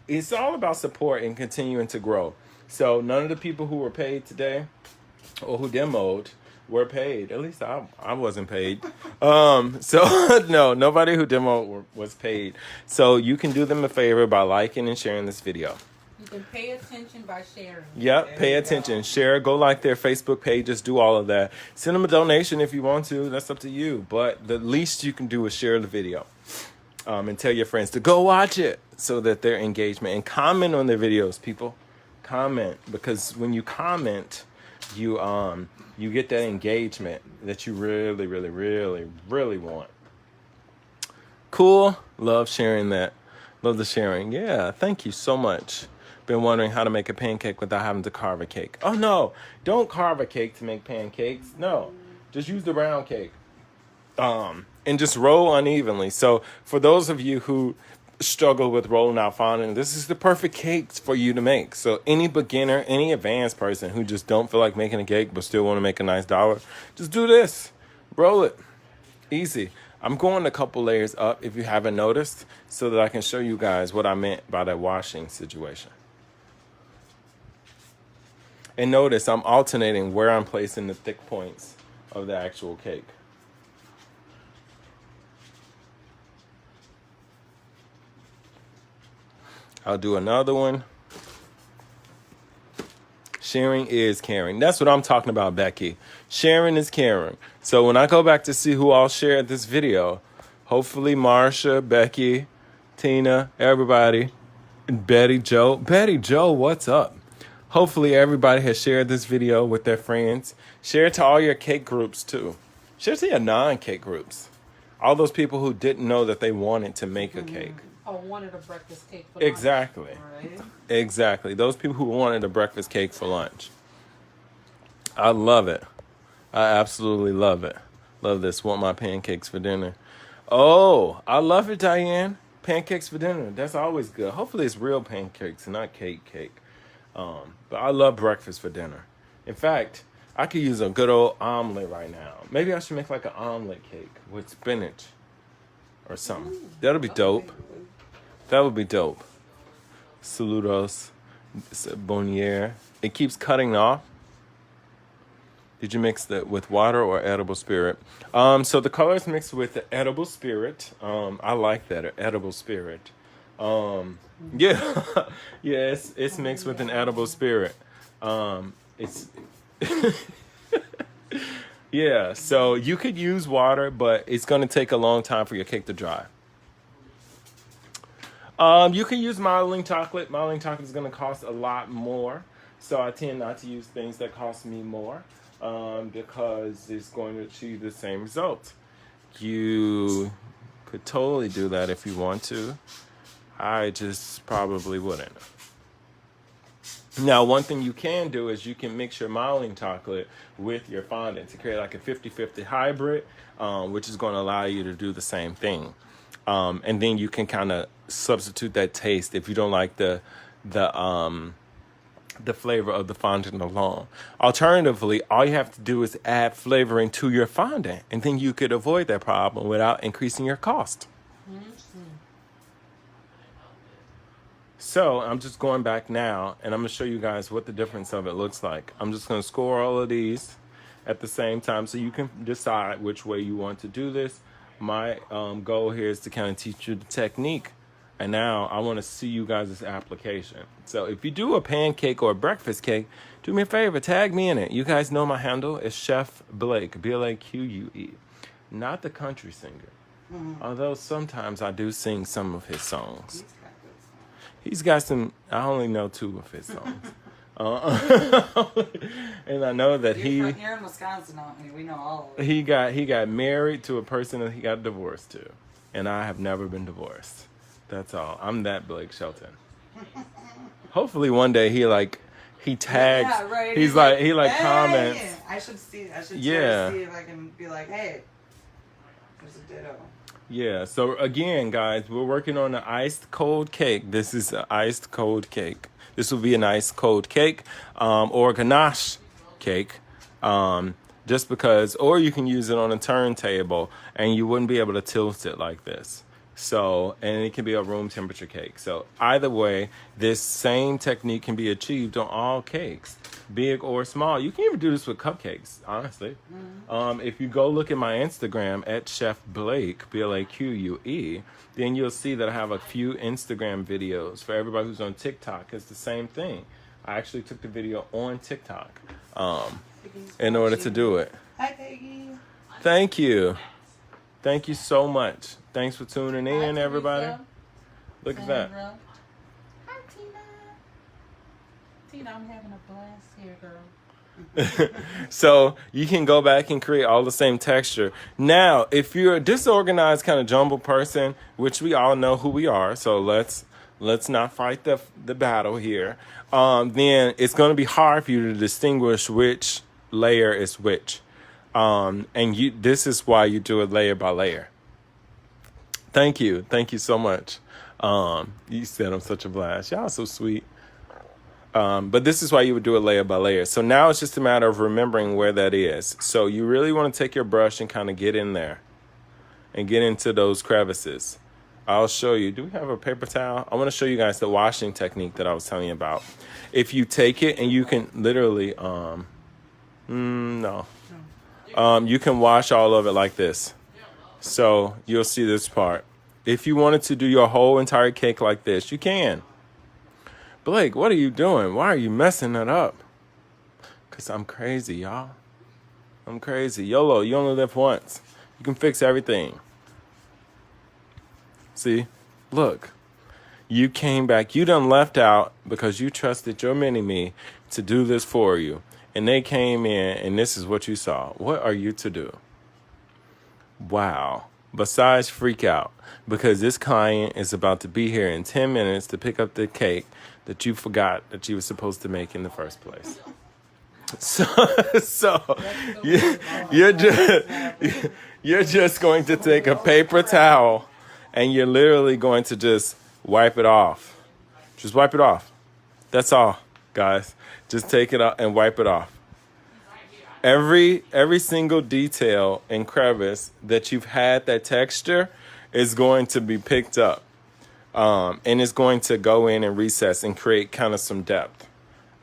It's all about support and continuing to grow. So none of the people who were paid today or who demoed were paid. At least I wasn't paid. So no, nobody who demoed was paid. So you can do them a favor by liking and sharing this video. You can pay attention by sharing. Yep, pay attention. Share, go like their Facebook pages, do all of that. Send them a donation if you want to. That's up to you. But the least you can do is share the video. And tell your friends to go watch it so that their engagement, and comment on their videos, people. Comment, because when you comment, you get that engagement that you really, really, really, really want. Cool. Love sharing that. Love the sharing. Yeah, thank you so much. Been wondering how to make a pancake without having to carve a cake. Oh, no. Don't carve a cake to make pancakes. No. Just use the round cake. And just roll unevenly. So for those of you who struggle with rolling out fondant, this is the perfect cake for you to make. So any beginner, any advanced person who just don't feel like making a cake but still want to make a nice dollar, just do this. Roll it. Easy. I'm going a couple layers up if you haven't noticed so that I can show you guys what I meant by that washing situation. And notice I'm alternating where I'm placing the thick points of the actual cake. I'll do another one. Sharing is caring. That's what I'm talking about, Becky. Sharing is caring. So when I go back to see who all shared this video, hopefully Marsha, Becky, Tina, everybody. And Betty Joe. Betty Joe, what's up? Hopefully everybody has shared this video with their friends. Share it to all your cake groups too. Share it to your non-cake groups. All those people who didn't know that they wanted to make a cake. Oh, wanted a breakfast cake for lunch. Exactly. Right? Exactly. Those people who wanted a breakfast cake for lunch. I love it. I absolutely love it. Love this. Want my pancakes for dinner. Oh, I love it, Diane. Pancakes for dinner. That's always good. Hopefully it's real pancakes and not cake. But I love breakfast for dinner. In fact, I could use a good old omelet right now. Maybe I should make like an omelet cake with spinach or something. That'll be dope. That would be dope. Saludos. Bonniere. It keeps cutting off. Did you mix that with water or edible spirit? So the color is mixed with the edible spirit. I like that, edible spirit. Yeah, yeah, it's mixed with an edible spirit. It's yeah. So you could use water, but it's gonna take a long time for your cake to dry. You can use modeling chocolate. Modeling chocolate is gonna cost a lot more, so I tend not to use things that cost me more. Because it's going to achieve the same result. You could totally do that if you want to. I just probably wouldn't. Now, one thing you can do is you can mix your modeling chocolate with your fondant to create like a 50-50 hybrid, which is going to allow you to do the same thing. And then you can kind of substitute that taste if you don't like the flavor of the fondant alone. Alternatively, all you have to do is add flavoring to your fondant, and then you could avoid that problem without increasing your cost. So I'm just going back now, and I'm going to show you guys what the difference of it looks like. I'm just going to score all of these at the same time so you can decide which way you want to do this. My goal here is to kind of teach you the technique. And now I want to see you guys' application. So if you do a pancake or a breakfast cake, do me a favor, tag me in it. You guys know my handle is Chef Blaque, Blaque, not the country singer. Although sometimes I do sing some of his songs. He's got some, I only know 2 of his songs. And I know that You're in Wisconsin, aren't you? We know all of it. he got married to a person that he got divorced to. And I have never been divorced. That's all. I'm that Blake Shelton. Hopefully one day he tags. Yeah, right. He hey, comments. I should see if I can be like, hey, there's a ditto. Yeah. So again, guys, we're working on an iced cold cake. This is an iced cold cake. This will be an iced cold cake, or a ganache cake. Just because, or you can use it on a turntable and you wouldn't be able to tilt it like this. So, and it can be a room temperature cake. So either way, this same technique can be achieved on all cakes, big or small. You can even do this with cupcakes, honestly. If you go look at my Instagram at Chef Blaque, Blaque, then you'll see that I have a few Instagram videos for everybody who's on TikTok. It's the same thing. I actually took the video on TikTok in order to do it. Hi, Peggy. Thank you. Thank you so much. Thanks for tuning in, everybody. Look at that. Hi, Tina. Tina, I'm having a blast here, girl. So you can go back and create all the same texture. Now, if you're a disorganized kind of jumbled person, which we all know who we are, so let's not fight the battle here. Then it's going to be hard for you to distinguish which layer is which. And this is why you do it layer by layer. Thank you so much. You said I'm such a blast. Y'all so sweet. But this is why you would do it layer by layer. So now it's just a matter of remembering where that is. So you really want to take your brush and kind of get in there and get into those crevices. I'll show you. Do we have a paper towel? I want to show you guys the washing technique that I was telling you about. If you take it and you can literally, you can wash all of it like this. So you'll see this part. If you wanted to do your whole entire cake like this, you can. Blake, what are you doing? Why are you messing that up? Because I'm crazy, y'all. I'm crazy. YOLO, you only live once. You can fix everything. See? Look, you came back. You done left out because you trusted your mini-me to do this for you. And they came in, and this is what you saw. What are you to do? Wow. Besides freak out, because this client is about to be here in 10 minutes to pick up the cake that you forgot that you were supposed to make in the first place. So you're just going to take a paper towel and you're literally going to just wipe it off. Just wipe it off. That's all, guys. Just take it out and wipe it off. Every single detail and crevice that you've had that texture is going to be picked up. And it's going to go in and recess and create kind of some depth.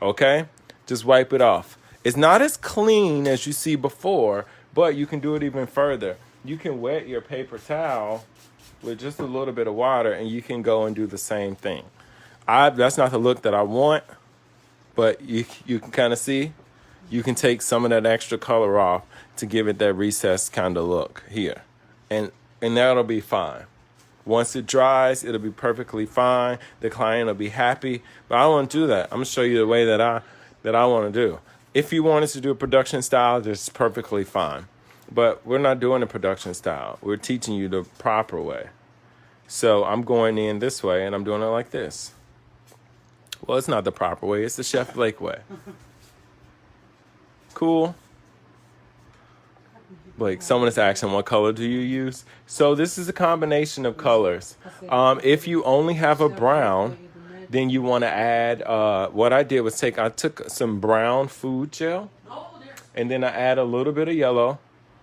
Okay? Just wipe it off. It's not as clean as you see before, but you can do it even further. You can wet your paper towel with just a little bit of water and you can go and do the same thing. That's not the look that I want, but you can kind of see. You can take some of that extra color off to give it that recessed kind of look here. And that'll be fine. Once it dries, it'll be perfectly fine. The client will be happy. But I don't want to do that. I'm going to show you the way that I want to do. If you wanted to do a production style, that's perfectly fine. But we're not doing a production style. We're teaching you the proper way. So I'm going in this way, and I'm doing it like this. Well, it's not the proper way. It's the Chef Blaque way. Cool. Like someone is asking, what color do you use? So this is a combination of colors. If you only have a brown, then you want to add, what I did was I took some brown food gel, and then I add a little bit of yellow.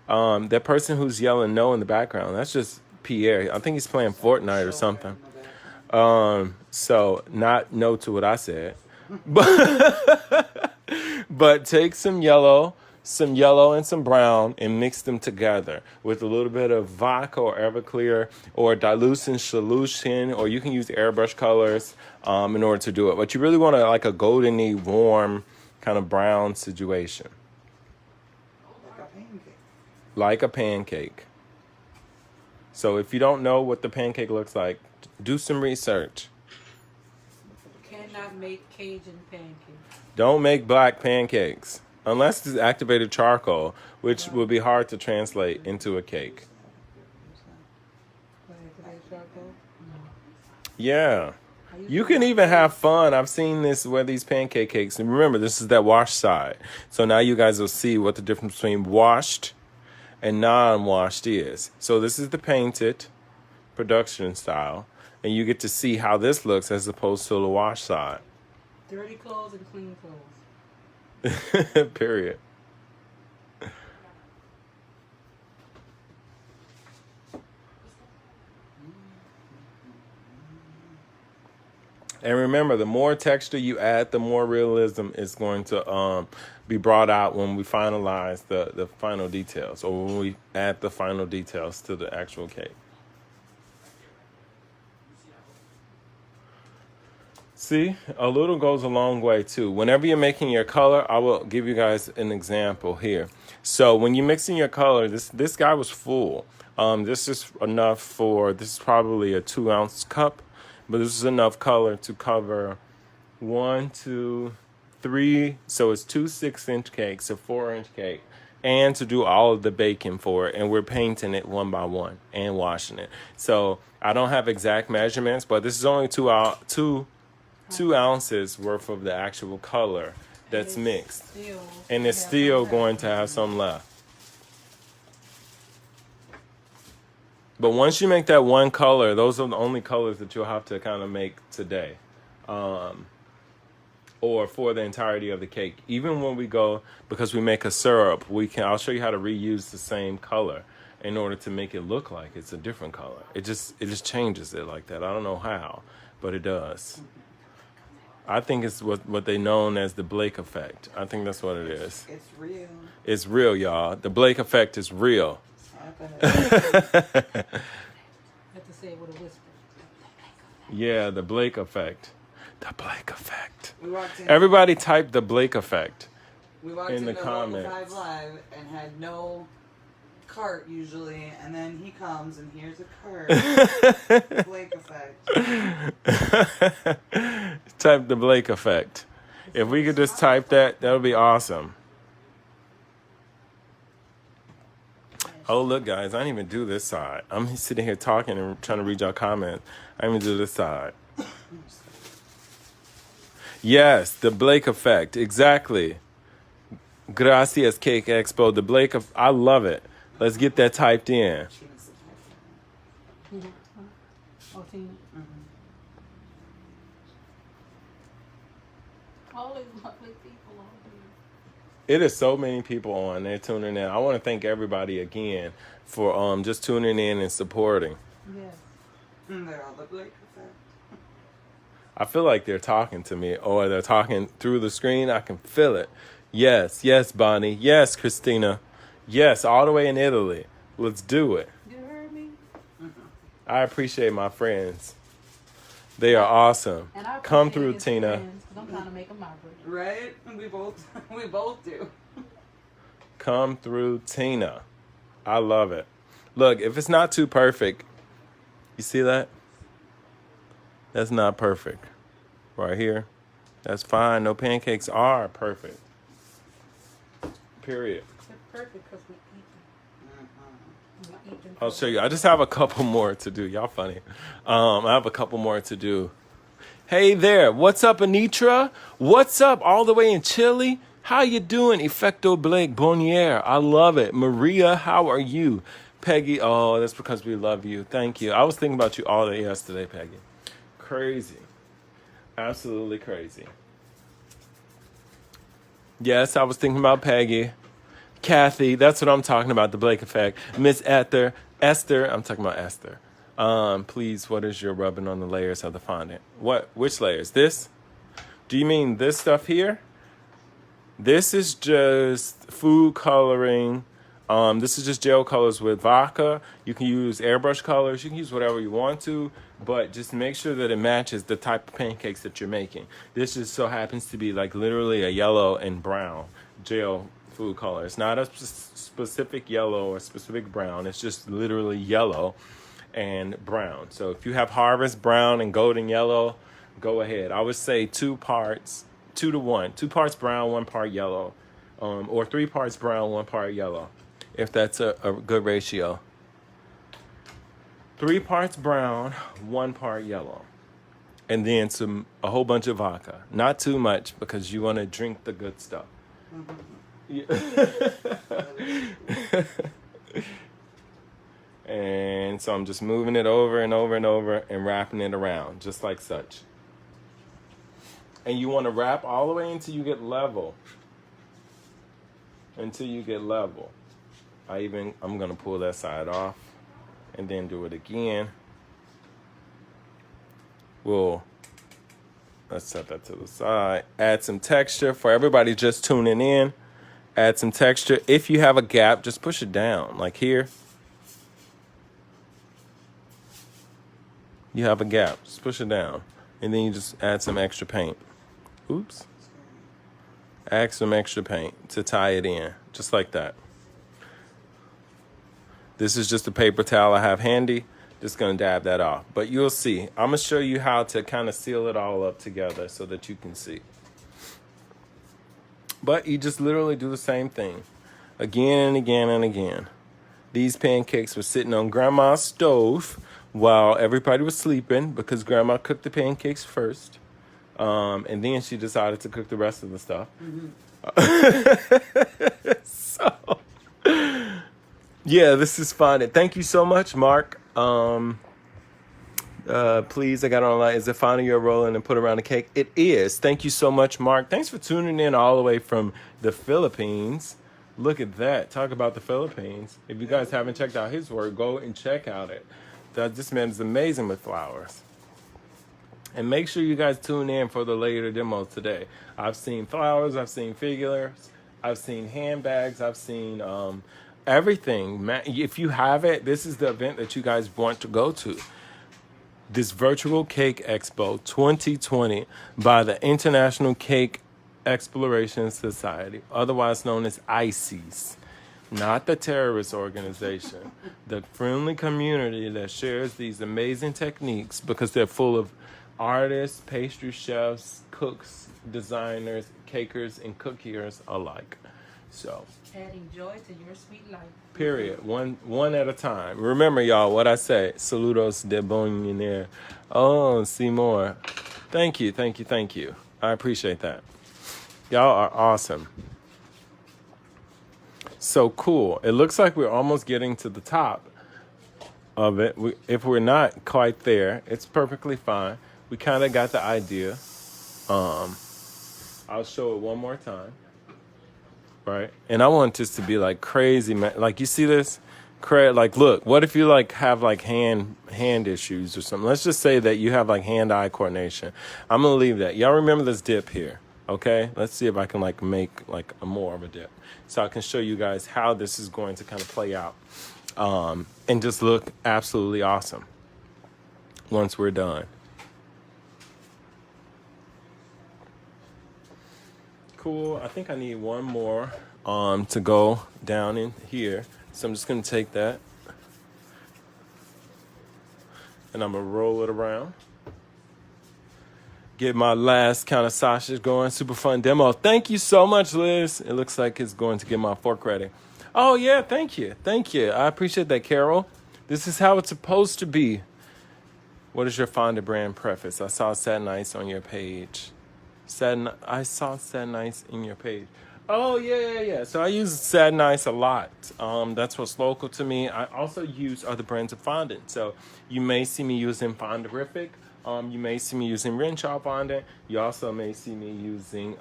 That person who's yelling no in the background, that's just Pierre. I think he's playing Fortnite or something. So not no to what I said. But take some yellow and some brown and mix them together with a little bit of vodka or Everclear or dilution solution, or you can use airbrush colors in order to do it. But you really want like a goldeny, warm kind of brown situation. Like a pancake. So if you don't know what the pancake looks like, do some research. Cannot make Cajun pancakes. Don't make black pancakes unless it's activated charcoal, which will be hard to translate into a cake. Yeah. You can even have fun. I've seen this where these pancake cakes, and remember, this is that washed side. So now you guys will see what the difference between washed and non-washed is. So this is the painted production style, and you get to see how this looks as opposed to the washed side. Dirty clothes and clean clothes. Period. And remember, the more texture you add, the more realism is going to be brought out when we finalize the final details, or when we add the final details to the actual cake. See, a little goes a long way too. Whenever you're making your color, I will give you guys an example here. So when you're mixing your color, this guy was full. This is enough this is probably a 2-ounce cup, but this is enough color to cover 1, 2, 3. So it's 2 6-inch cakes, a 4-inch cake, and to do all of the baking for it. And we're painting it one by one and washing it. So I don't have exact measurements, but this is only 2 ounces worth of the actual color that's mixed, and it's still going to have some left. But once you make that one color, those are the only colors that you'll have to kind of make today, or for the entirety of the cake. Even when we go, because we make a syrup, I'll show you how to reuse the same color in order to make it look like it's a different color. It just changes it like that. I don't know how, but it does. I think it's what they known as the Blaque Effect. I think that's what it is. It's real. It's real, y'all. The Blaque Effect is real. I have to say it with a whisper. Yeah, the Blaque Effect. The Blaque Effect. Everybody type the Blaque Effect we walked in the Local comments. 5 Live and had no cart usually, and then he comes and here's a cart. Blaque Effect. Type the Blaque Effect. If we could just type that, that would be awesome. Oh, look, guys, I didn't even do this side. I'm sitting here talking and trying to read y'all comments. I didn't even do this side. Yes, the Blaque Effect. Exactly. Gracias, Cake Expo. The Blaque Effect. I love it. Let's get that typed in. Oh, Tina. All these lovely people on here. It is so many people on there tuning in. I want to thank everybody again for just tuning in and supporting. Yes. They're all the Blaque Effect. I feel like they're talking to me, or they're talking through the screen. I can feel it. Yes, yes, Bonnie. Yes, Christina. Yes, all the way in Italy. Let's do it. You heard me? I appreciate my friends. They are awesome. And I Come appreciate through, his Tina. friends, 'cause I'm trying to make them my friends. Right? We both do. Come through, Tina. I love it. Look, if it's not too perfect, you see that? That's not perfect. Right here. That's fine. No pancakes are perfect. Period. They're perfect because we eat them. We eat them. I'll show you. I just have a couple more to do. Y'all funny. I have a couple more to do. Hey there. What's up, Anitra? What's up all the way in Chile? How you doing? Effecto Blake Bonnier. I love it. Maria, how are you? Peggy, oh, that's because we love you. Thank you. I was thinking about you all day yesterday, Peggy. Crazy. Absolutely crazy. Yes, I was thinking about Peggy. Kathy, that's what I'm talking about, the Blaque Effect. Miss Esther, I'm talking about Esther. Please, what is your rubbing on the layers of the fondant? Which layers? This? Do you mean this stuff here? This is just food coloring. This is just gel colors with vodka. You can use airbrush colors. You can use whatever you want to, but just make sure that it matches the type of pancakes that you're making. This just so happens to be like literally a yellow and brown gel food color. It's not a specific yellow or specific brown. It's just literally yellow and brown. So if you have harvest brown and golden yellow, go ahead. I would say 2 parts, 2 to 1. 2 parts brown, 1 part yellow, or 3 parts brown, 1 part yellow, if that's a good ratio. 3 parts brown, 1 part yellow, and then a whole bunch of vodka. Not too much because you want to drink the good stuff. Yeah. And so I'm just moving it over and over and over and wrapping it around, just like such. And you want to wrap all the way until you get level. Until you get level. I'm going to pull that side off and then do it again. Let's set that to the side. Add some texture for everybody just tuning in. Add some texture. If you have a gap, just push it down, like here. You have a gap, just push it down. And then you just add some extra paint. Oops. Add some extra paint to tie it in, just like that. This is just a paper towel I have handy. Just gonna dab that off. But you'll see. I'm gonna show you how to kind of seal it all up together so that you can see. But you just literally do the same thing again and again and again. These pancakes were sitting on Grandma's stove while everybody was sleeping because Grandma cooked the pancakes first. And then she decided to cook the rest of the stuff. So, yeah, this is fun. And thank you so much, Mark. Please, I got it online. Is it fine you're rolling and put around the cake? It is. Thank you so much, Mark. Thanks for tuning in all the way from the Philippines. Look at that. Talk about the Philippines. If you guys haven't checked out his work, go and check out it. This man is amazing with flowers. And make sure you guys tune in for the later demos today. I've seen flowers. I've seen figures. I've seen handbags. I've seen everything. If you have it, this is the event that you guys want to go to. This Virtual Cake Expo 2020 by the International Cake Exploration Society, otherwise known as ICES. not the terrorist organization, the friendly community that shares these amazing techniques because they're full of artists, pastry chefs, cooks, designers, cakers, and cookiers alike. So, Adding joy to your sweet life. period. One at a time. Remember, y'all, what I say. Saludos de boninaire. Oh, Seymour. Thank you, thank you, thank you. I appreciate that. Y'all are awesome. So cool. It looks like we're almost getting to the top of it. If we're not quite there, it's perfectly fine. We kind of got the idea. I'll show it one more time. Right? And I want this to be like crazy, man. Like, you see this? Like, look, what if you like have like hand issues or something? Let's just say that you have like hand-eye coordination. I'm going to leave that. Y'all remember this dip here. Okay? Let's see if I can like make like a more of a dip. So I can show you guys how this is going to kind of play out. And just look absolutely awesome once we're done. Cool. I think I need one more to go down in here. So I'm just going to take that and I'm going to roll it around. Get my last kind of sausage going. Super fun demo. Thank you so much, Liz. It looks like it's going to get my fork ready. Oh, yeah. Thank you. Thank you. I appreciate that, Carol. This is how it's supposed to be. What is your fondant brand preface? I saw Satin Ice on your page. I saw Satin Ice in your page. Oh, yeah. So I use Satin Ice a lot. That's what's local to me. I also use other brands of fondant. So you may see me using Fonderific. You may see me using Renshaw fondant. You also may see me using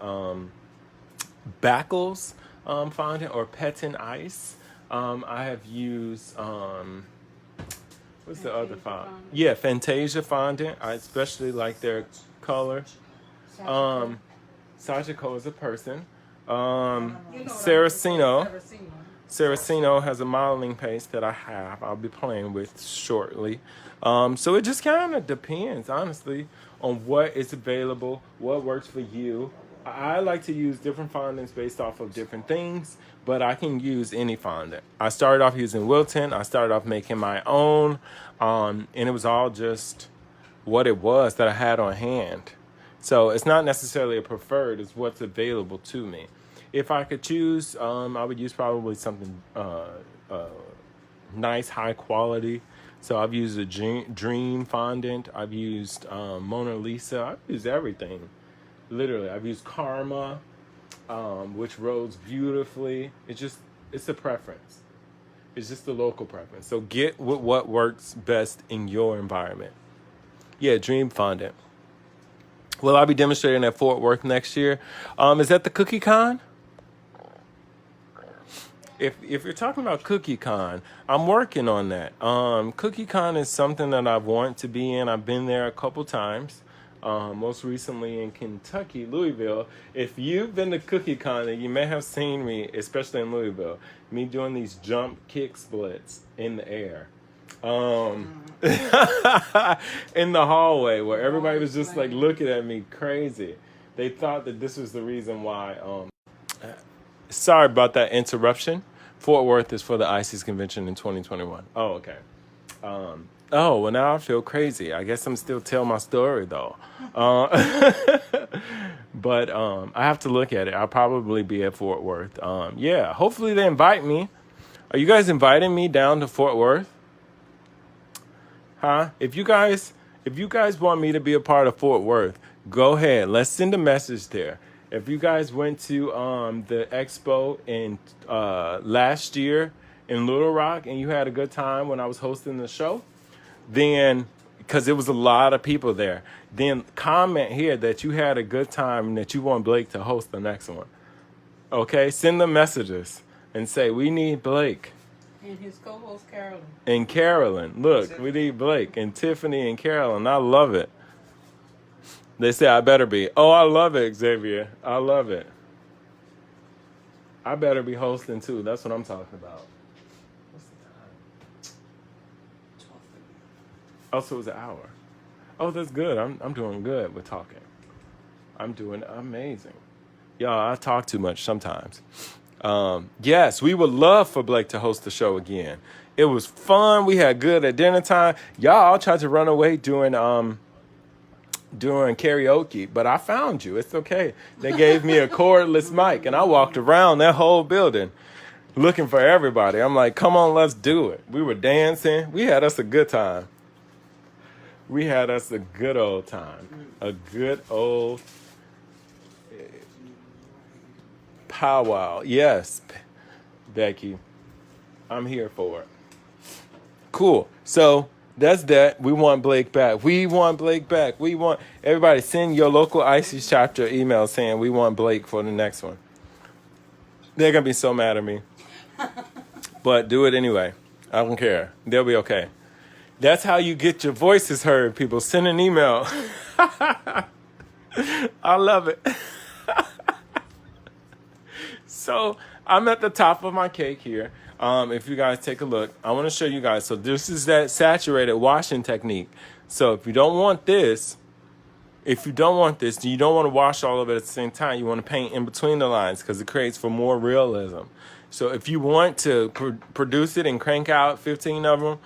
Backles fondant or Petin Ice. I have used, what's the other fondant? Yeah, Fantasia fondant. I especially like their color. Sajiko is a person. Saraceno has a modeling paste that I have. I'll be playing with shortly. So it just kind of depends, honestly, on what is available, what works for you. I like to use different fondants based off of different things, but I can use any fondant. I started off using Wilton. I started off making my own, and it was all just what it was that I had on hand. So it's not necessarily a preferred, it's what's available to me. If I could choose, I would use probably something nice, high quality. So I've used a Dream fondant. I've used Mona Lisa. I've used everything. Literally, I've used Karma, which rolls beautifully. It's a preference. It's just a local preference. So get what works best in your environment. Yeah, Dream fondant. Will I be demonstrating at Fort Worth next year? Is that the Cookie Con? If you're talking about Cookie Con, I'm working on that. Cookie Con is something that I want to be in. I've been there a couple times. Most recently in Kentucky, Louisville. If you've been to Cookie Con, then you may have seen me, especially in Louisville, me doing these jump kick splits in the air. In the hallway where everybody was just like looking at me crazy. They thought that this was the reason why. Sorry about that interruption. Fort Worth is for the ICES convention in 2021. Oh, okay. Well, now I feel crazy. I guess I'm still telling my story though. But I have to look at it. I'll probably be at Fort Worth. Yeah, hopefully they invite me. Are you guys inviting me down to Fort Worth? Huh? If you guys want me to be a part of Fort Worth, go ahead. Let's send a message there. If you guys went to the expo in last year in Little Rock and you had a good time when I was hosting the show, then, because there was a lot of people there, then comment here that you had a good time and that you want Blake to host the next one. Okay? Send them messages and say, we need Blake. And his co-host, Carolyn. And Carolyn. Look, we need Blake and Tiffany and Carolyn. I love it. They say I better be. Oh, I love it, Xavier. I love it. I better be hosting too. That's what I'm talking about. What's the time? 12:30. Oh, so it was an hour. Oh, that's good. I'm doing good with talking. I'm doing amazing. Y'all, I talk too much sometimes. Yes, we would love for Blake to host the show again. It was fun. We had good at dinner time. Y'all all tried to run away during karaoke, but I found you. It's okay. They gave me a cordless mic, and I walked around that whole building looking for everybody. I'm like, come on, let's do it. We were dancing. We had us a good time. We had us a good old time. A good old powwow. Yes, Becky. I'm here for it. Cool. So that's that. We want Blake back. We want Blake back. We want everybody send your local ICES chapter email saying we want Blake for the next one. They're gonna be so mad at me. But do it anyway. I don't care. They'll be okay. That's how you get your voices heard, people. Send an email. I love it. So I'm at the top of my cake here. If you guys take a look, I want to show you guys. So this is that saturated washing technique. So if you don't want this, you don't want to wash all of it at the same time. You want to paint in between the lines because it creates for more realism. So if you want to produce it and crank out 15 of them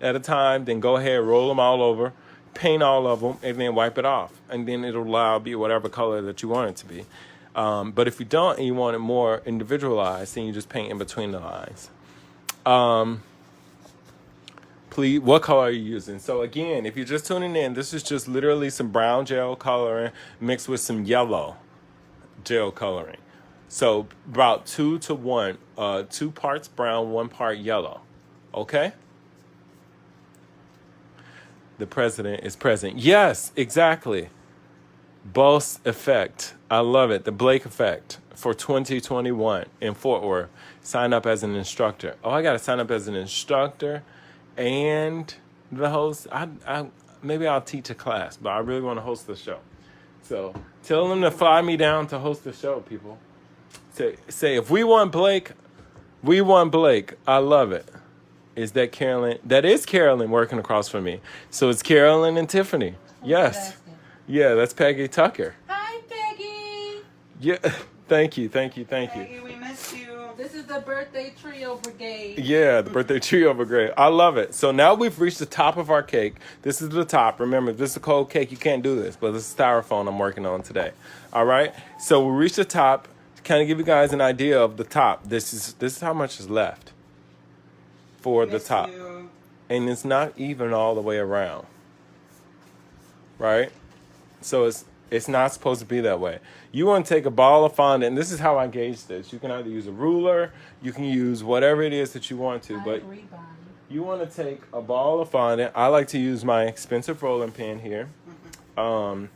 at a time, then go ahead, roll them all over, paint all of them, and then wipe it off. And then it'll allow be whatever color that you want it to be. But if you don't and you want it more individualized, then you just paint in between the lines. Please, what color are you using? So again, if you're just tuning in, this is just literally some brown gel coloring mixed with some yellow gel coloring. So about 2 to 1, 2 parts brown, 1 part yellow. Okay? The president is present. Yes, exactly. Blaque Effect. I love it. The Blaque Effect for 2021 in Fort Worth. Sign up as an instructor. Oh, I got to sign up as an instructor and the host. Maybe I'll teach a class, but I really want to host the show. So tell them to fly me down to host the show, people. Say if we want Blake, we want Blake. I love it. Is that Carolyn? That is Carolyn working across from me. So it's Carolyn and Tiffany. Yes. Yeah, that's Peggy Tucker. Hi, Peggy. Yeah, thank you. Peggy, we missed you. This is the birthday trio brigade. Yeah, the birthday trio brigade. I love it. So now we've reached the top of our cake. This is the top. Remember, if this is a cold cake, you can't do this. But this is styrofoam I'm working on today. All right? So we reached the top. To kind of give you guys an idea of the top. This is how much is left for the top. You. And it's not even all the way around. Right? So it's not supposed to be that way. You want to take a ball of fondant, and this is how I gauge this. You can either use a ruler, you can use whatever it is that you want to, but you want to take a ball of fondant. I like to use my expensive rolling pin here, and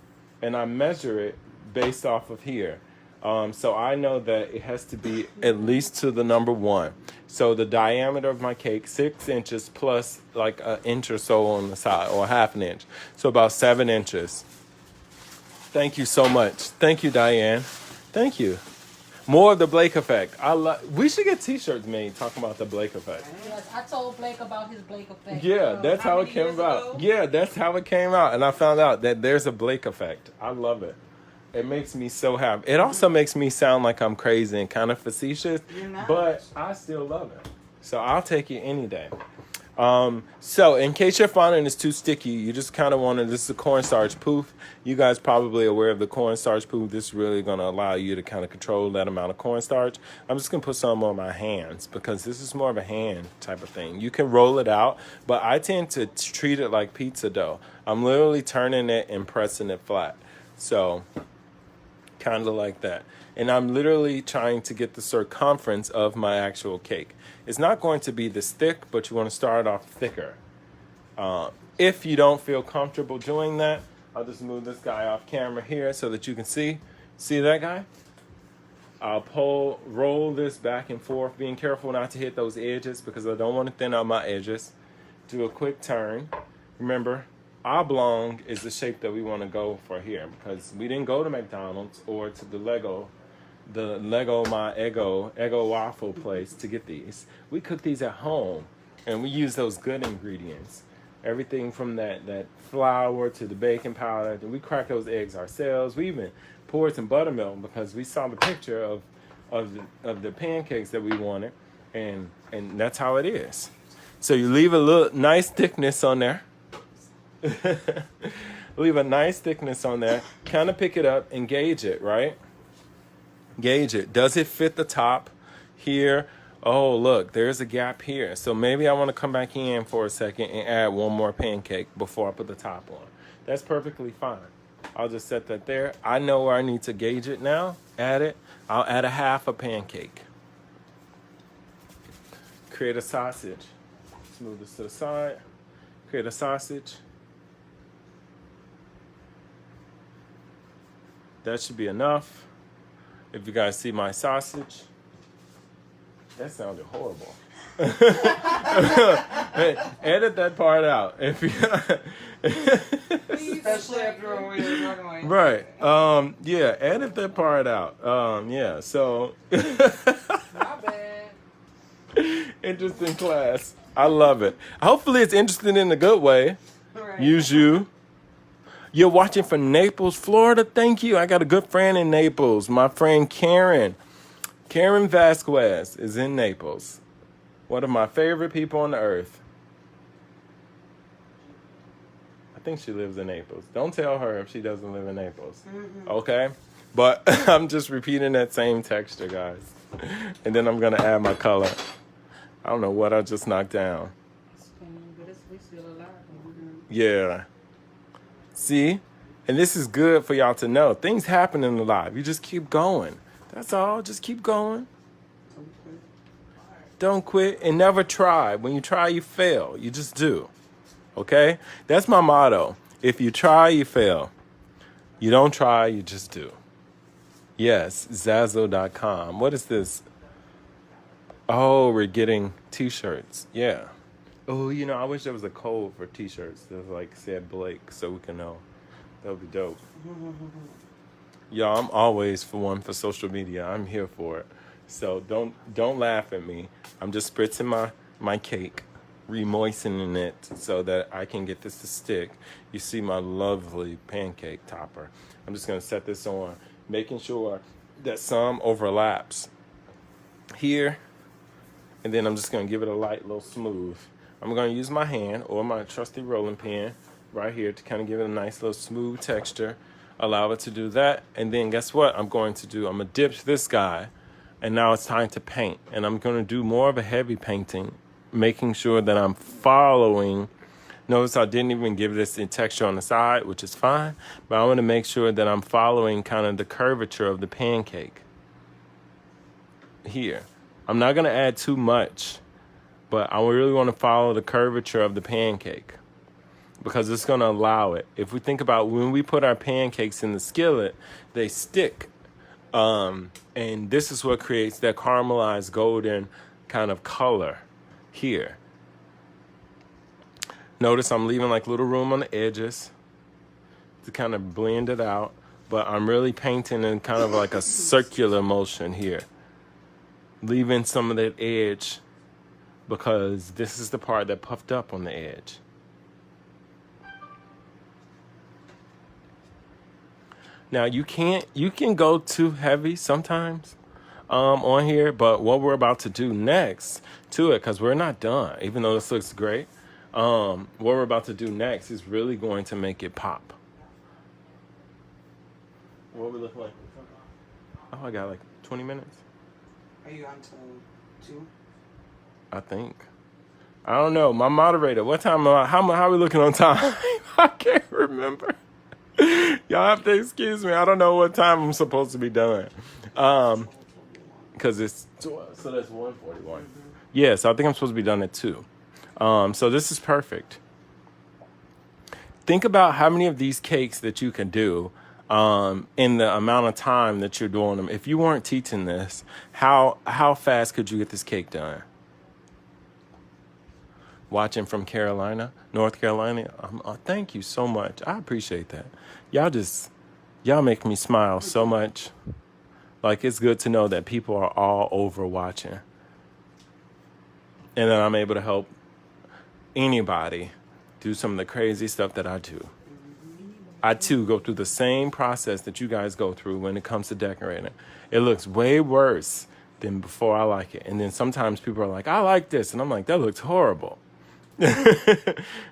I measure it based off of here. So I know that it has to be at least to the number 1. So the diameter of my cake, 6 inches plus like an inch or so on the side, or half an inch. So about 7 inches. Thank you so much. Thank you, Diane. Thank you. More of the Blaque Effect. We should get T-shirts made talking about the Blaque Effect. Yes, I told Blake about his Blaque Effect. Yeah, that's how it came about. Yeah, that's how it came out. And I found out that there's a Blaque Effect. I love it. It makes me so happy. It also makes me sound like I'm crazy and kind of facetious. You're not. But I still love it. So I'll take it any day. So in case your fondant is too sticky, you just kind of want to, this is a cornstarch poof. You guys probably aware of the cornstarch poof. This is really going to allow you to kind of control that amount of cornstarch. I'm just going to put some on my hands because this is more of a hand type of thing. You can roll it out, but I tend to treat it like pizza dough. I'm literally turning it and pressing it flat. So kind of like that. And I'm literally trying to get the circumference of my actual cake. It's not going to be this thick, but you want to start off thicker. If you don't feel comfortable doing that, I'll just move this guy off camera here so that you can see. See that guy? I'll roll this back and forth, being careful not to hit those edges because I don't want to thin out my edges. Do a quick turn. Remember, oblong is the shape that we want to go for here because we didn't go to McDonald's or to the Lego my Eggo waffle place to get these. We cook these at home and we use those good ingredients. Everything from that flour to the baking powder. We crack those eggs ourselves. We even poured some buttermilk because we saw the picture of of the pancakes that we wanted, and that's how it is. So you leave a little nice thickness on there. Leave a nice thickness on there. Kind of pick it up and gauge it, right? Gauge it. Does it fit the top here? Oh, look, there's a gap here. So maybe I want to come back in for a second and add one more pancake before I put the top on. That's perfectly fine. I'll just set that there. I know where I need to gauge it now. Add it. I'll add a half a pancake. Create a sausage. Move this to the side. Create a sausage. That should be enough. If you guys see my sausage, that sounded horrible. Hey, edit that part out. If you Especially after we were talking about. right. Yeah, edit that part out. Yeah, so My bad. interesting class. I love it. Hopefully it's interesting in a good way. Right. Use you. You're watching from Naples, Florida. Thank you. I got a good friend in Naples. My friend Karen. Karen Vasquez is in Naples. One of my favorite people on the earth. I think she lives in Naples. Don't tell her if she doesn't live in Naples. Mm-hmm. Okay? But I'm just repeating that same texture, guys. And then I'm going to add my color. I don't know what I just knocked down. But we still alive. Yeah. See? And this is good for y'all to know. Things happen in the life. You just keep going. That's all. Just keep going. Don't quit and never try. When you try, you fail. You just do. Okay? That's my motto. If you try, you fail. You don't try, you just do. Yes, Zazzle.com. What is this? Oh, we're getting t-shirts. Yeah. Oh, you know, I wish there was a code for t-shirts that like said Blake so we can know. That would be dope. Y'all, I'm always for one for social media. I'm here for it. So don't laugh at me. I'm just spritzing my cake, remoistening it so that I can get this to stick. You see my lovely pancake topper. I'm just gonna set this on, making sure that some overlaps here, and then I'm just gonna give it a light little smooth. I'm gonna use my hand or my trusty rolling pin right here to kind of give it a nice little smooth texture. Allow it to do that, and then guess what I'm going to do? I'm gonna dip this guy, and now it's time to paint. And I'm gonna do more of a heavy painting, making sure that I'm following. Notice I didn't even give this in texture on the side, which is fine, but I wanna make sure that I'm following kind of the curvature of the pancake here. I'm not gonna add too much, but I really wanna follow the curvature of the pancake, because it's going to allow it. If we think about when we put our pancakes in the skillet, they stick. And this is what creates that caramelized golden kind of color here. Notice I'm leaving like little room on the edges to kind of blend it out, but I'm really painting in kind of like a circular motion here, leaving some of that edge because this is the part that puffed up on the edge. Now you can go too heavy sometimes on here, but what we're about to do next to it, because we're not done, even though this looks great, what we're about to do next is really going to make it pop. What we look like? Oh, I got like 20 minutes. Are you on till 2? I think. I don't know. My moderator, what time? How are we looking on time? I can't remember. Y'all have to excuse me. I don't know what time I'm supposed to be done. Because it's 12, so that's 1:41. Yeah, so I think I'm supposed to be done at 2. So this is perfect. Think about how many of these cakes that you can do in the amount of time that you're doing them. If you weren't teaching this, how fast could you get this cake done? Watching from Carolina, North Carolina. Thank you so much. I appreciate that. Y'all make me smile so much. Like, it's good to know that people are all over watching. And then I'm able to help anybody do some of the crazy stuff that I do. I too go through the same process that you guys go through when it comes to decorating. It looks way worse than before I like it. And then sometimes people are like, I like this. And I'm like, that looks horrible. And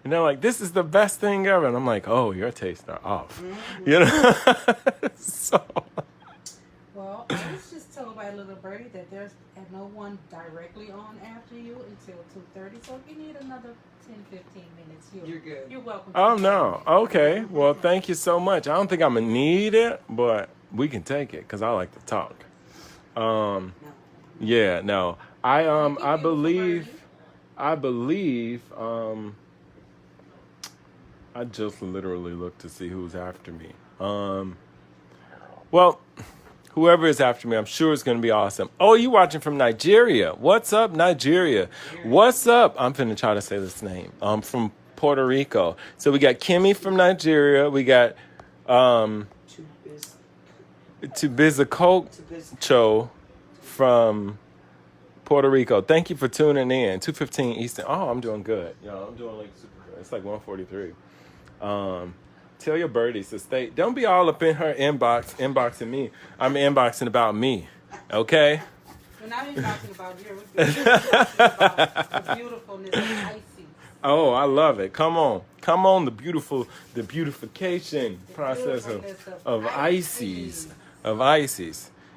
they're like, this is the best thing ever. And I'm like, oh, your tastes are off. Mm-hmm. You know? So. Well, I was just told by a little birdie that there's no one directly on after you until 2:30. So if you need another 10, 15 minutes, You're good. You're welcome. Oh, no. Okay. Well, thank you so much. I don't think I'm going to need it, but we can take it because I like to talk. No. Yeah, no. I believe I just literally looked to see who's after me. Well, whoever is after me, I'm sure it's going to be awesome. Oh, you watching from Nigeria. What's up, Nigeria? What's up? I'm finna try to say this name. From Puerto Rico. So we got Kimmy from Nigeria. We got Tubizacocho from Puerto Rico. Thank you for tuning in. 2:15 Eastern. Oh, I'm doing good. I'm doing like super good. It's like 1:43. Tell your birdies to stay. Don't be all up in her inboxing me. I'm inboxing about me. Okay? We're not inboxing about you. We're inboxing about the beautifulness of Icy. Oh, I love it. Come on, the beautification process of Ices.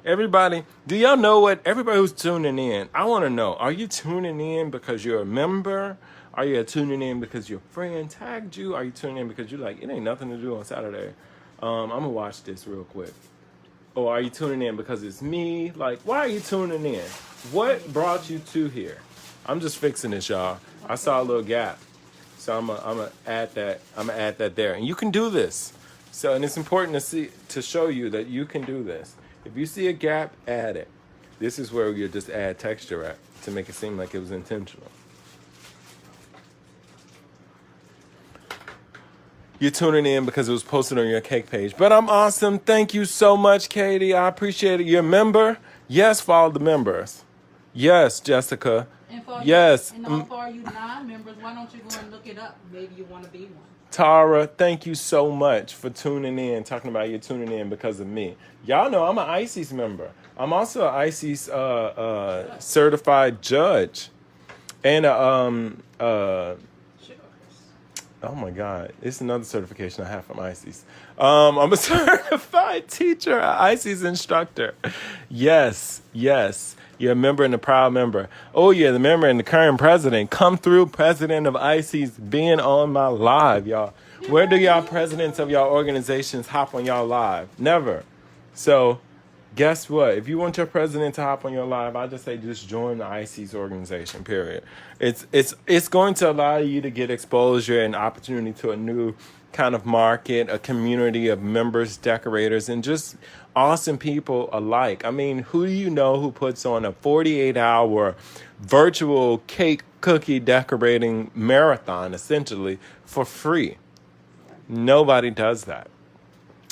Everybody, do y'all know what? Everybody who's tuning in, I want to know, are you tuning in because you're a member? Are you tuning in because your friend tagged you? Are you tuning in because you're like, it ain't nothing to do on Saturday? I'm going to watch this real quick. Or are you tuning in because it's me? Like, why are you tuning in? What brought you to here? I'm just fixing this, y'all. I saw a little gap. So I'm gonna add that. I'm gonna add that there. And you can do this. So, and it's important to show you that you can do this. If you see a gap, add it. This is where you just add texture at to make it seem like it was intentional. You're tuning in because it was posted on your cake page. But I'm awesome. Thank you so much, Katie. I appreciate it. You're a member? Yes, follow the members. Yes, Jessica. And for yes. You, and for you non-members, why don't you go and look it up? Maybe you want to be one. Tara, thank you so much for tuning in, talking about you tuning in because of me. Y'all know I'm an ICES member. I'm also an ICES certified judge. And oh my God, it's another certification I have from ICES. I'm a certified teacher, an ICES instructor. Yes. You're a member and a proud member. Oh yeah, the member and the current president. Come through, president of ICES, being on my live, y'all. Where do y'all presidents of y'all organizations hop on y'all live? Never. So guess what? If you want your president to hop on your live, I just say just join the ICES organization, period. It's going to allow you to get exposure and opportunity to a new kind of market, a community of members, decorators, and just awesome people alike. I mean, who do you know who puts on a 48-hour virtual cake cookie decorating marathon, essentially, for free? Nobody does that.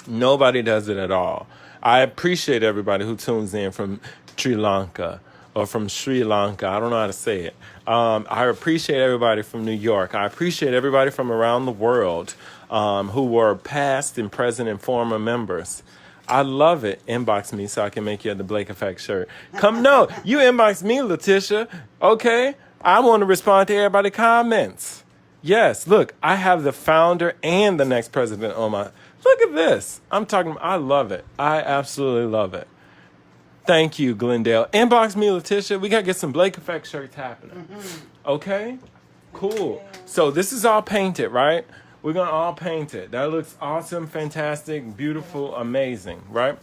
Nobody does it at all. I appreciate everybody who tunes in from Sri Lanka or from Sri Lanka. I don't know how to say it. I appreciate everybody from New York. I appreciate everybody from around the world who were past and present and former members. I love it. Inbox me so I can make you the Blaque Effect shirt. No, you inbox me, Letitia. Okay? I want to respond to everybody's comments. Yes, look, I have the founder and the next president on my... Look at this. I love it. I absolutely love it. Thank you, Glendale. Inbox me, Letitia. We got to get some Blaque Effect shirts happening. Okay? Cool. So this is all painted, right? We're going to all paint it. That looks awesome, fantastic, beautiful, amazing, right?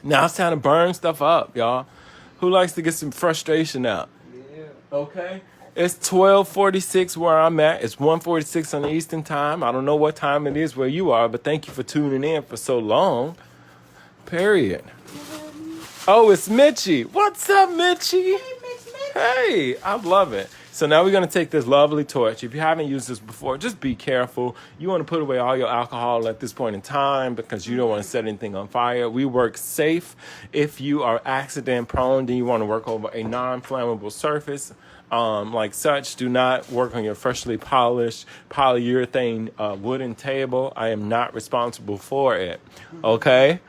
Now it's time to burn stuff up, y'all. Who likes to get some frustration out? Yeah. Okay? It's 12:46 where I'm at. It's 1:46 on the Eastern time. I don't know what time it is where you are, but thank you for tuning in for so long. Period. Oh, it's Mitchie. What's up, Mitchie? Hey, Mitch. Hey, I love it. So now we're going to take this lovely torch. If you haven't used this before, just be careful. You want to put away all your alcohol at this point in time because you don't want to set anything on fire. We work safe. If you are accident prone, then you want to work over a non-flammable surface. Like such, do not work on your freshly polished polyurethane wooden table. I am not responsible for it. Okay?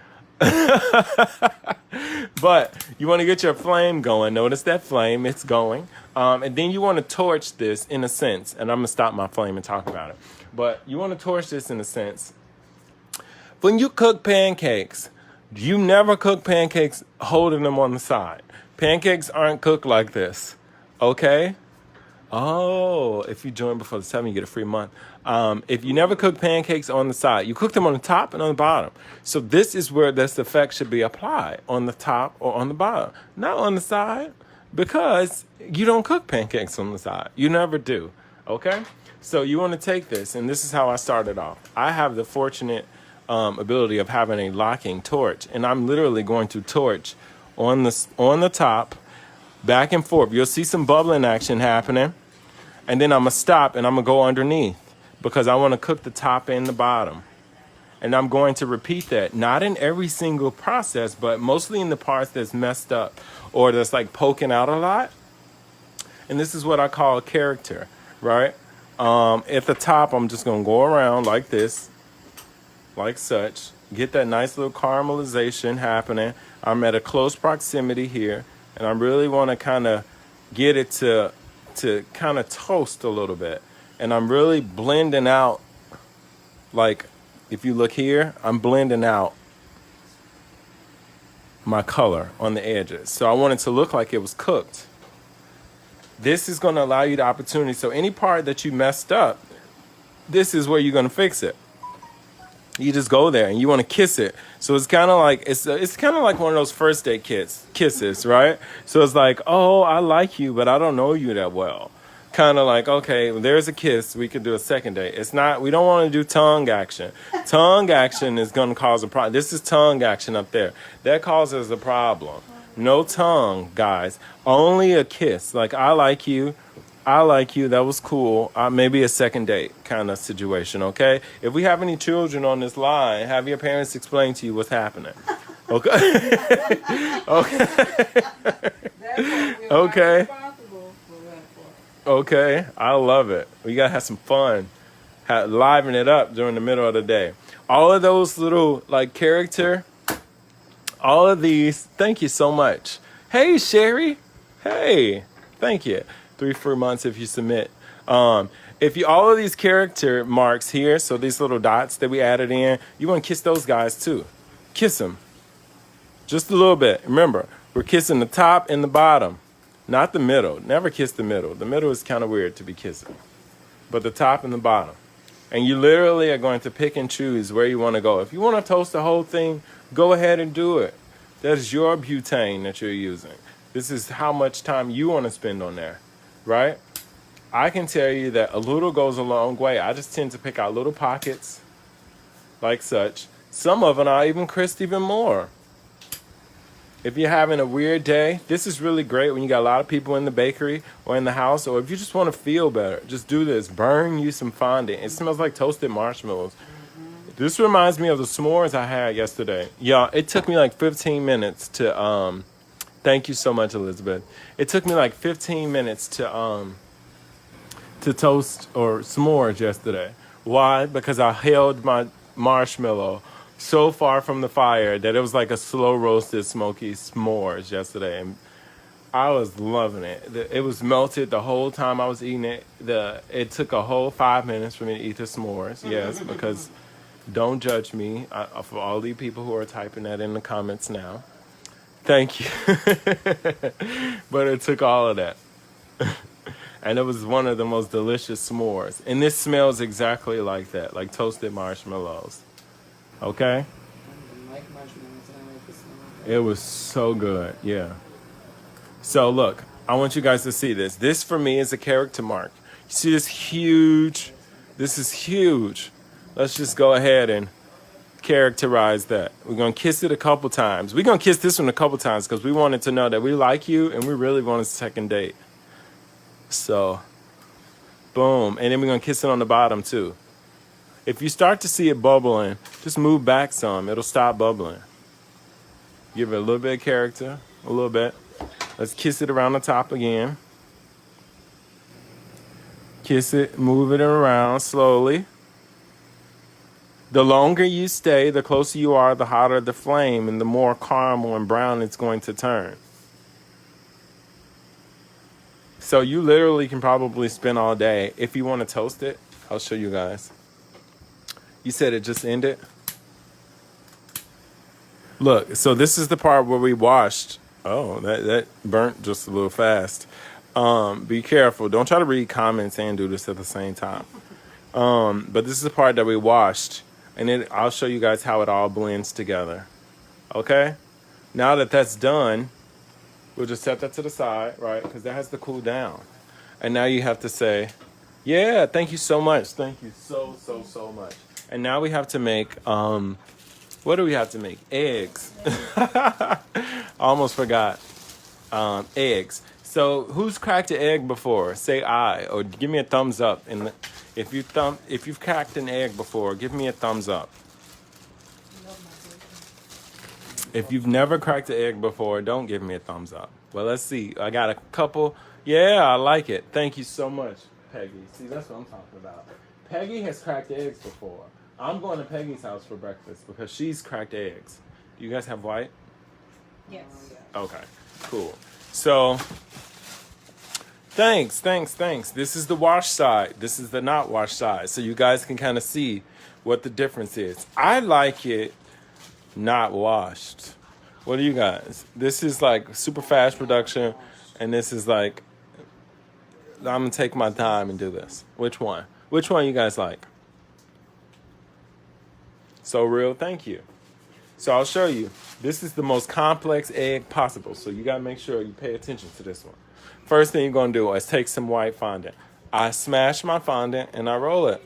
But you want to get your flame going. Notice that flame, it's going. And then you want to torch this in a sense. And I'm going to stop my flame and talk about it. But you want to torch this in a sense. When you cook pancakes, you never cook pancakes holding them on the side. Pancakes aren't cooked like this. Okay? Oh, if you join before the 7, you get a free month. If you never cook pancakes on the side, you cook them on the top and on the bottom. So this is where this effect should be applied, on the top or on the bottom, not on the side, because you don't cook pancakes on the side. You never do. Okay? So you want to take this, and this is how I started off. I have the fortunate ability of having a locking torch, and I'm literally going to torch on the top, back and forth. You'll see some bubbling action happening. And then I'm going to stop and I'm going to go underneath because I want to cook the top and the bottom. And I'm going to repeat that, not in every single process, but mostly in the parts that's messed up or that's like poking out a lot. And this is what I call character, right? At the top, I'm just going to go around like this, like such. Get that nice little caramelization happening. I'm at a close proximity here. And I really want to kind of get it to kind of toast a little bit. And I'm really blending out, like, if you look here, I'm blending out my color on the edges. So I want it to look like it was cooked. This is going to allow you the opportunity. So any part that you messed up, this is where you're going to fix it. You just go there and you want to kiss it. So it's kind of like it's kind of like one of those first date kisses, right? So it's like, oh, I like you, but I don't know you that well. Kind of like, okay, well, there's a kiss. We could do a second date. It's not. We don't want to do tongue action. Tongue action is going to cause a problem. This is tongue action up there. That causes a problem. No tongue, guys. Only a kiss. Like, I like you. I like you. That was cool. Maybe a second date kind of situation, okay? If we have any children on this line, have your parents explain to you what's happening. Okay? Okay. Okay. I love it. We got to have some fun. Liven it up during the middle of the day. All of those little, like, character, all of these, thank you so much. Hey, Sherry. Hey. Thank you. 3 free months if you submit. If you all of these character marks here, so these little dots that we added in, you want to kiss those guys too. Kiss them. Just a little bit. Remember, we're kissing the top and the bottom, not the middle. Never kiss the middle. The middle is kind of weird to be kissing. But the top and the bottom. And you literally are going to pick and choose where you want to go. If you want to toast the whole thing, go ahead and do it. That is your butane that you're using. This is how much time you want to spend on there. Right? I can tell you that a little goes a long way. I just tend to pick out little pockets like such. Some of them I even crisp even more. If you're having a weird day, this is really great when you got a lot of people in the bakery or in the house, or if you just want to feel better, just do this. Burn you some fondant. It smells like toasted marshmallows. This reminds me of the s'mores I had yesterday. Yeah, it took me like 15 minutes to thank you so much, Elizabeth. It took me like 15 minutes to toast or s'mores yesterday. Why? Because I held my marshmallow so far from the fire that it was like a slow roasted smoky s'mores yesterday, and I was loving it. It was melted the whole time I was eating it. It took a whole 5 minutes for me to eat the s'mores. Yes, because don't judge me for all the people who are typing that in the comments now. Thank you. But it took all of that. And it was one of the most delicious s'mores. And this smells exactly like that, like toasted marshmallows. Okay? I like marshmallows and I like the smell. It was so good, yeah. So look, I want you guys to see this. This for me is a character mark. You see this huge, this is huge. Let's just go ahead and characterize that. We're going to kiss it a couple times. We're going to kiss this one a couple times because we wanted to know that we like you and we really want a second date. So, boom. And then we're going to kiss it on the bottom too. If you start to see it bubbling, just move back some. It'll stop bubbling. Give it a little bit of character, a little bit. Let's kiss it around the top again. Kiss it, move it around slowly. The longer you stay, the closer you are, the hotter the flame, and the more caramel and brown it's going to turn. So you literally can probably spend all day. If you want to toast it, I'll show you guys. You said it just ended? Look, so this is the part where we washed. Oh, that burnt just a little fast. Be careful. Don't try to read comments and do this at the same time. But this is the part that we washed. And then I'll show you guys how it all blends together. Okay? Now that that's done, we'll just set that to the side, right? Because that has to cool down. And now you have to say, yeah, thank you so much. Thank you so much. And now we have to make, what do we have to make? Eggs. I almost forgot. Eggs. So who's cracked an egg before? Say I, or give me a thumbs up. And if you've cracked an egg before, give me a thumbs up. If you've never cracked an egg before, don't give me a thumbs up. Well, let's see. I got a couple. Yeah, I like it. Thank you so much, Peggy. See, that's what I'm talking about. Peggy has cracked eggs before. I'm going to Peggy's house for breakfast because she's cracked eggs. Do you guys have white? Yes. Okay, cool. So, thanks. This is the wash side. This is the not wash side. So you guys can kind of see what the difference is. I like it not washed. What do you guys? This is like super fast production, and this is like, I'm going to take my time and do this. Which one? Which one you guys like? So real, thank you. So I'll show you. This is the most complex egg possible. So you got to make sure you pay attention to this one. First thing you're going to do is take some white fondant. I smash my fondant and I roll it.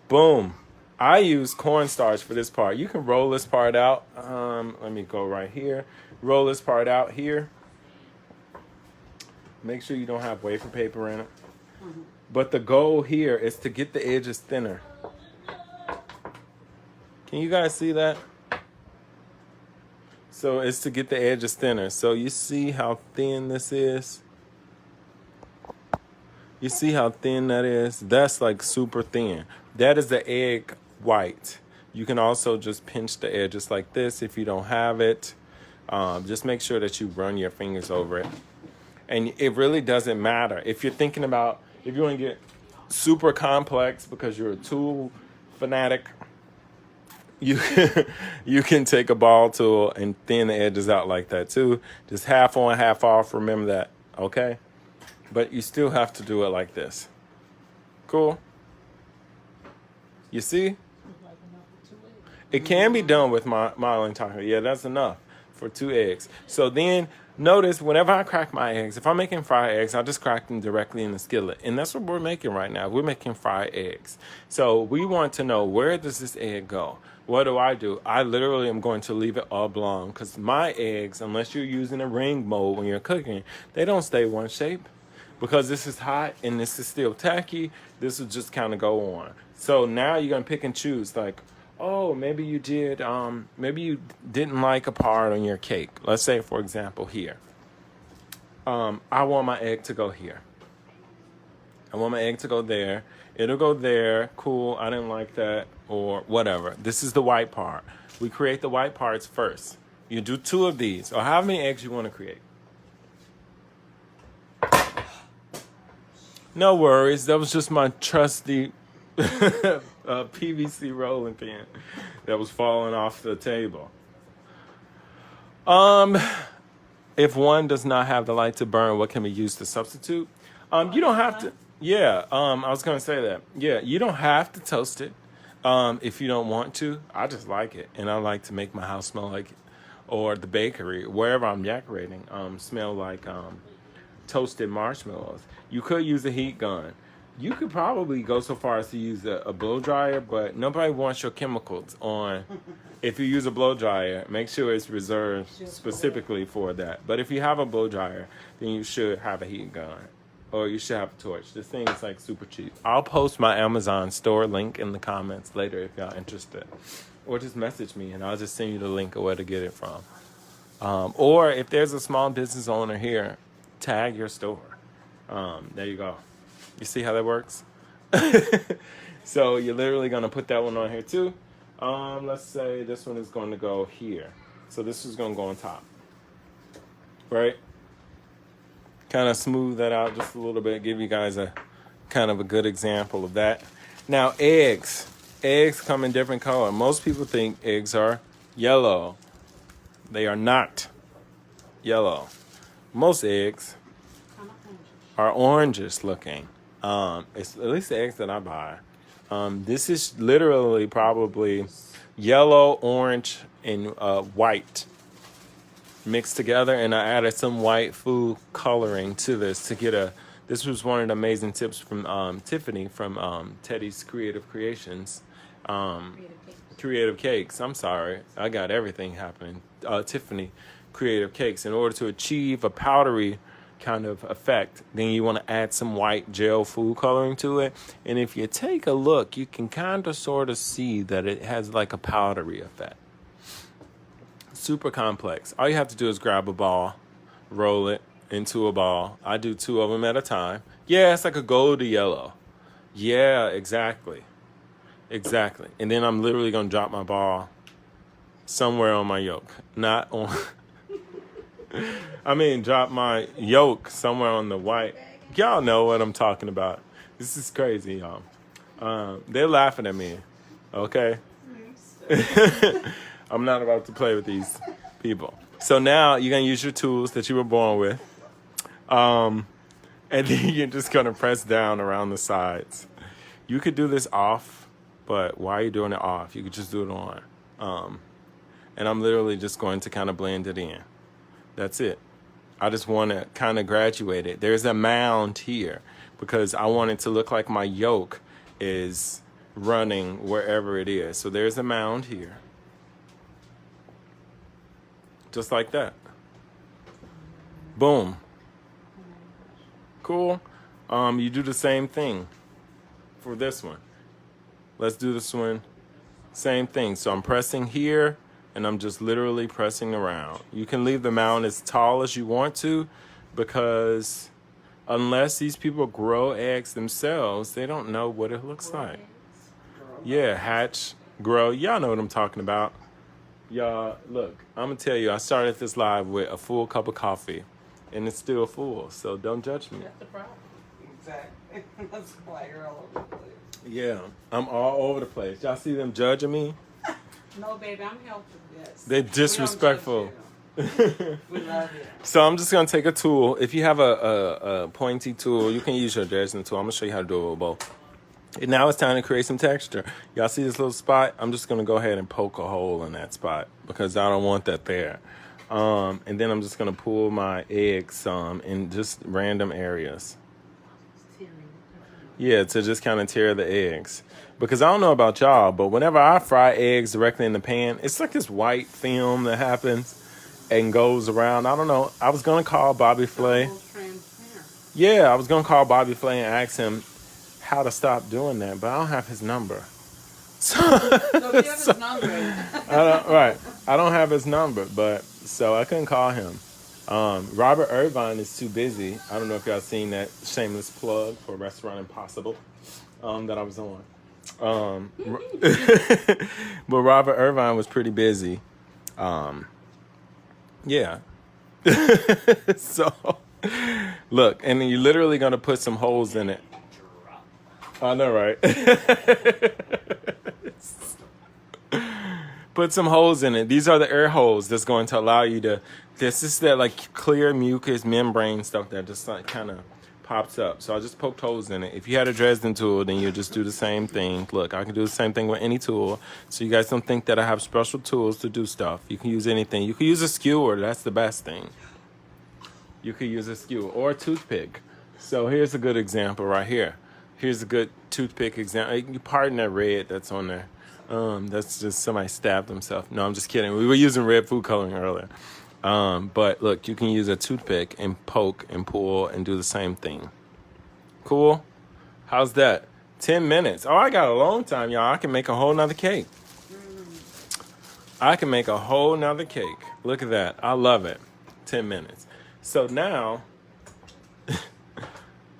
Boom. I use cornstarch for this part. You can roll this part out. Let me go right here. Roll this part out here. Make sure you don't have wafer paper in it. Mm-hmm. But the goal here is to get the edges thinner. Can you guys see that? So it's to get the edges thinner. So you see how thin this is? You see how thin that is? That's like super thin. That is the egg white. You can also just pinch the edges like this if you don't have it. Just make sure that you run your fingers over it. And it really doesn't matter. If you're thinking about, if you want to get super complex because you're a tool fanatic, you can take a ball tool and thin the edges out like that too. Just half on, half off. Remember that, okay? But you still have to do it like this. Cool? You see? It can be done with modeling taco. Yeah, that's enough for 2 eggs. So then notice whenever I crack my eggs, if I'm making fried eggs, I just crack them directly in the skillet. And that's what we're making right now. We're making fried eggs. So we want to know, where does this egg go? What do? I literally am going to leave it oblong because my eggs, unless you're using a ring mold when you're cooking, they don't stay one shape. Because this is hot and this is still tacky, this will just kind of go on. So now you're going to pick and choose, like, oh, maybe you didn't like a part on your cake. Let's say, for example, here. I want my egg to go here. I want my egg to go there. It'll go there. Cool, I didn't like that, or whatever. This is the white part. We create the white parts first. You do 2 of these, or how many eggs you want to create. No worries. That was just my trusty PVC rolling pin that was falling off the table. If one does not have the light to burn, what can we use to substitute? You don't have to. Yeah. I was gonna say that. Yeah. You don't have to toast it. If you don't want to. I just like it, and I like to make my house smell like, or the bakery wherever I'm decorating, smell like toasted marshmallows. You could use a heat gun. You could probably go so far as to use a blow dryer, but nobody wants your chemicals on. If you use a blow dryer, make sure it's reserved specifically for that. But if you have a blow dryer, then you should have a heat gun. Or you should have a torch. This thing is like super cheap. I'll post my Amazon store link in the comments later if y'all interested. Or just message me and I'll just send you the link of where to get it from. Or if there's a small business owner here, tag your store. There you go. You see how that works? So you're literally going to put that one on here too. Let's say this one is going to go here. So this is going to go on top. Right? Kind of smooth that out just a little bit. Give you guys a kind of a good example of that. Now, eggs. Eggs come in different color. Most people think eggs are yellow. They are not yellow. Most eggs are orangish looking. It's at least the eggs that I buy. This is literally probably yellow, orange, and white mixed together, and I added some white food coloring to this to get a. This was one of the amazing tips from Tiffany from Teddy's Creative Creations. Creative Cakes. I'm sorry, I got everything happening. Tiffany Creative Cakes. In order to achieve a powdery kind of effect, then you want to add some white gel food coloring to it. And if you take a look, you can kind of sort of see that it has like a powdery effect. Super complex. All you have to do is grab a ball, roll it into a ball. I do 2 of them at a time. Yeah, it's like a goldy yellow. Yeah, exactly. Exactly. And then I'm literally going to drop my ball somewhere on my yolk. Not on... drop my yolk somewhere on the white. Y'all know what I'm talking about. This is crazy, y'all. They're laughing at me. Okay? I'm not about to play with these people. So now you're going to use your tools that you were born with. And then you're just going to press down around the sides. You could do this off, but why are you doing it off? You could just do it on. And I'm literally just going to kind of blend it in. That's it. I just want to kind of graduate it. There's a mound here because I want it to look like my yolk is running wherever it is. So there's a mound here. Just like that. Boom. Cool. You do the same thing for this one. Let's do this one. Same thing. So I'm pressing here and I'm just literally pressing around. You can leave the mound as tall as you want to because unless these people grow eggs themselves, they don't know what it looks like. Yeah, hatch, grow. Y'all know what I'm talking about. Y'all, look, I'm going to tell you, I started this live with a full cup of coffee, and it's still full, so don't judge me. That's the problem. Exactly. That's why you're all over the place. Yeah, I'm all over the place. Y'all see them judging me? No, baby, I'm healthy. Yes. They're disrespectful. We love you. So I'm just going to take a tool. If you have a pointy tool, you can use your dredging tool. I'm going to show you how to do it with both. And now it's time to create some texture. Y'all see this little spot? I'm just going to go ahead and poke a hole in that spot because I don't want that there. And then I'm just going to pull my eggs in just random areas. Yeah, to just kind of tear the eggs. Because I don't know about y'all, but whenever I fry eggs directly in the pan, it's like this white film that happens and goes around. I don't know. I was going to call Bobby Flay. Yeah, I was going to call Bobby Flay and ask him how to stop doing that, but I don't have his number. So, His number. I don't have his number, but so I couldn't call him. Robert Irvine is too busy. I don't know if y'all seen that shameless plug for Restaurant Impossible that I was on. But Robert Irvine was pretty busy. Yeah. So, look, and then you're literally going to put some holes in it. I know, right? Put some holes in it. These are the air holes that's going to allow you to... This is that like clear mucus membrane stuff that just like kind of pops up. So I just poked holes in it. If you had a Dresden tool, then you just do the same thing. Look, I can do the same thing with any tool. So you guys don't think that I have special tools to do stuff. You can use anything. You can use a skewer. That's the best thing. You could use a skewer or a toothpick. So here's a good example right here. Here's a good toothpick example. You pardon that red that's on there. That's just somebody stabbed himself. No, I'm just kidding. We were using red food coloring earlier. But look, you can use a toothpick and poke and pull and do the same thing. Cool? How's that? 10 minutes. Oh, I got a long time, y'all. I can make a whole nother cake. I can make a whole nother cake. Look at that. I love it. 10 minutes. So now,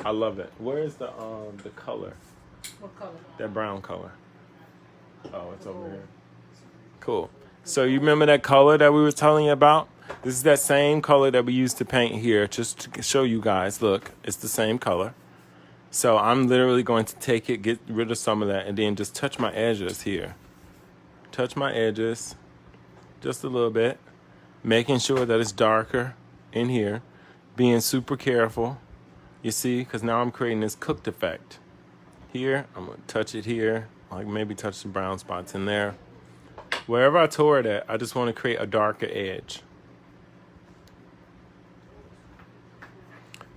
I love it. Where's the color? What color? That brown color. Oh, it's over here. Cool. So you remember that color that we were telling you about? This is that same color that we used to paint here. Just to show you guys. Look, it's the same color. So I'm literally going to take it, get rid of some of that, and then just touch my edges here. Touch my edges just a little bit. Making sure that it's darker in here. Being super careful. You see? Because now I'm creating this cooked effect. Here, I'm going to touch it here. Like maybe touch some brown spots in there. Wherever I tore it at, I just want to create a darker edge.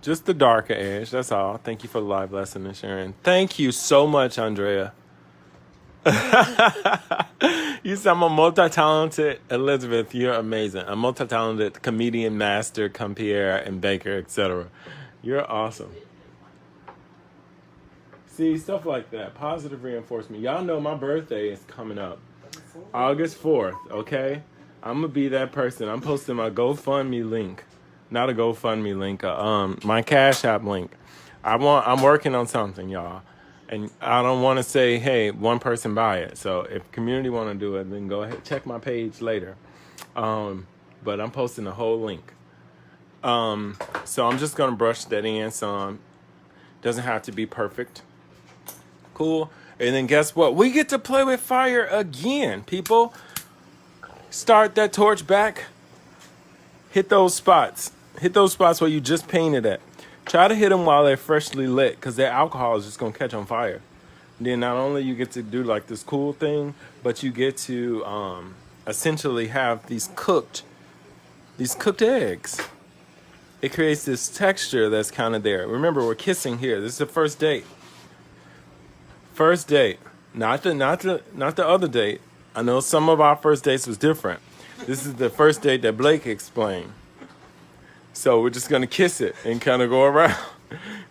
Just the darker edge, that's all. Thank you for the live lesson and sharing. Thank you so much, Andrea. You said I'm a multi-talented, Elizabeth, you're amazing. A multi-talented comedian, master, compere, and baker, etc. You're awesome. See, stuff like that. Positive reinforcement. Y'all know my birthday is coming up. August 4th, okay? I'm going to be that person. I'm posting my GoFundMe link. Not a GoFundMe link, my Cash App link. I'm working on something, y'all. And I don't want to say, hey, one person buy it. So if community want to do it, then go ahead, check my page later. But I'm posting the whole link. So I'm just going to brush that in some. Doesn't have to be perfect. Cool. And then guess what? We get to play with fire again, people. Start that torch back. Hit those spots. Hit those spots where you just painted at. Try to hit them while they're freshly lit, because their alcohol is just going to catch on fire. And then not only you get to do like this cool thing, but you get to essentially have these cooked eggs. It creates this texture that's kind of there. Remember, we're kissing here. This is the first date. First date. Not the other date. I know some of our first dates was different. This is the first date that Blaque explained. So we're just going to kiss it and kind of go around.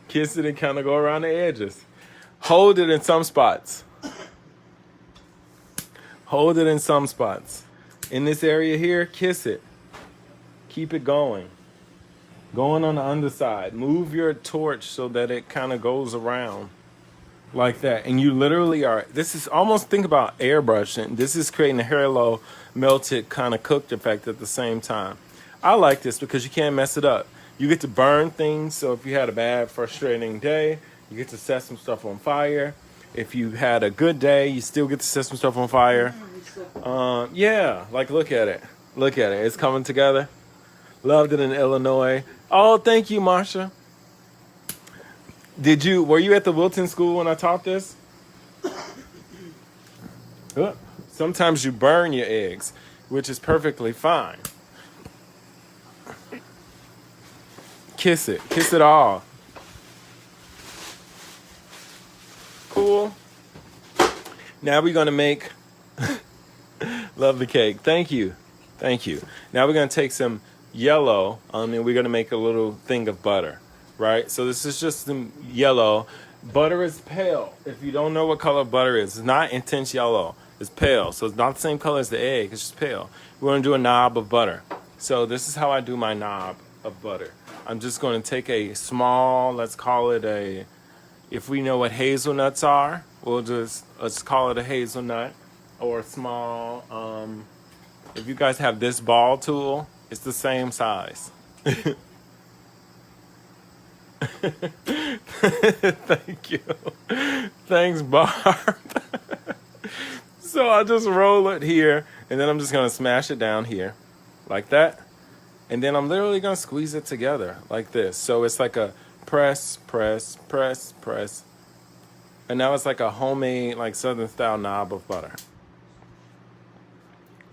Kiss it and kind of go around the edges. Hold it in some spots. Hold it in some spots. In this area here, kiss it. Keep it going. Going on the underside. Move your torch so that it kind of goes around like that. And you literally are, this is almost, think about airbrushing. This is creating a halo melted kind of cooked effect at the same time. I like this because you can't mess it up. You get to burn things. So if you had a bad, frustrating day, you get to set some stuff on fire. If you had a good day, you still get to set some stuff on fire. Yeah, like look at it. Look at it. It's coming together. Loved it in Illinois. Oh, thank you, Marsha. Were you at the Wilton School when I taught this? Sometimes you burn your eggs, which is perfectly fine. Kiss it. Kiss it all. Cool. Now we're going to make... Love the cake. Thank you. Thank you. Now we're going to take some yellow, and we're going to make a little thing of butter, right? So this is just some yellow. Butter is pale. If you don't know what color butter is, it's not intense yellow. It's pale. So it's not the same color as the egg. It's just pale. We're going to do a knob of butter. So this is how I do my knob of butter. I'm just going to take a small, let's call it a, if we know what hazelnuts are, let's call it a hazelnut, or a small, if you guys have this ball tool, it's the same size. Thank you. Thanks, Barb. So I just roll it here, and then I'm just going to smash it down here, like that. And then I'm literally going to squeeze it together like this. So it's like a press, press, press, press. And now it's like a homemade, like Southern style knob of butter.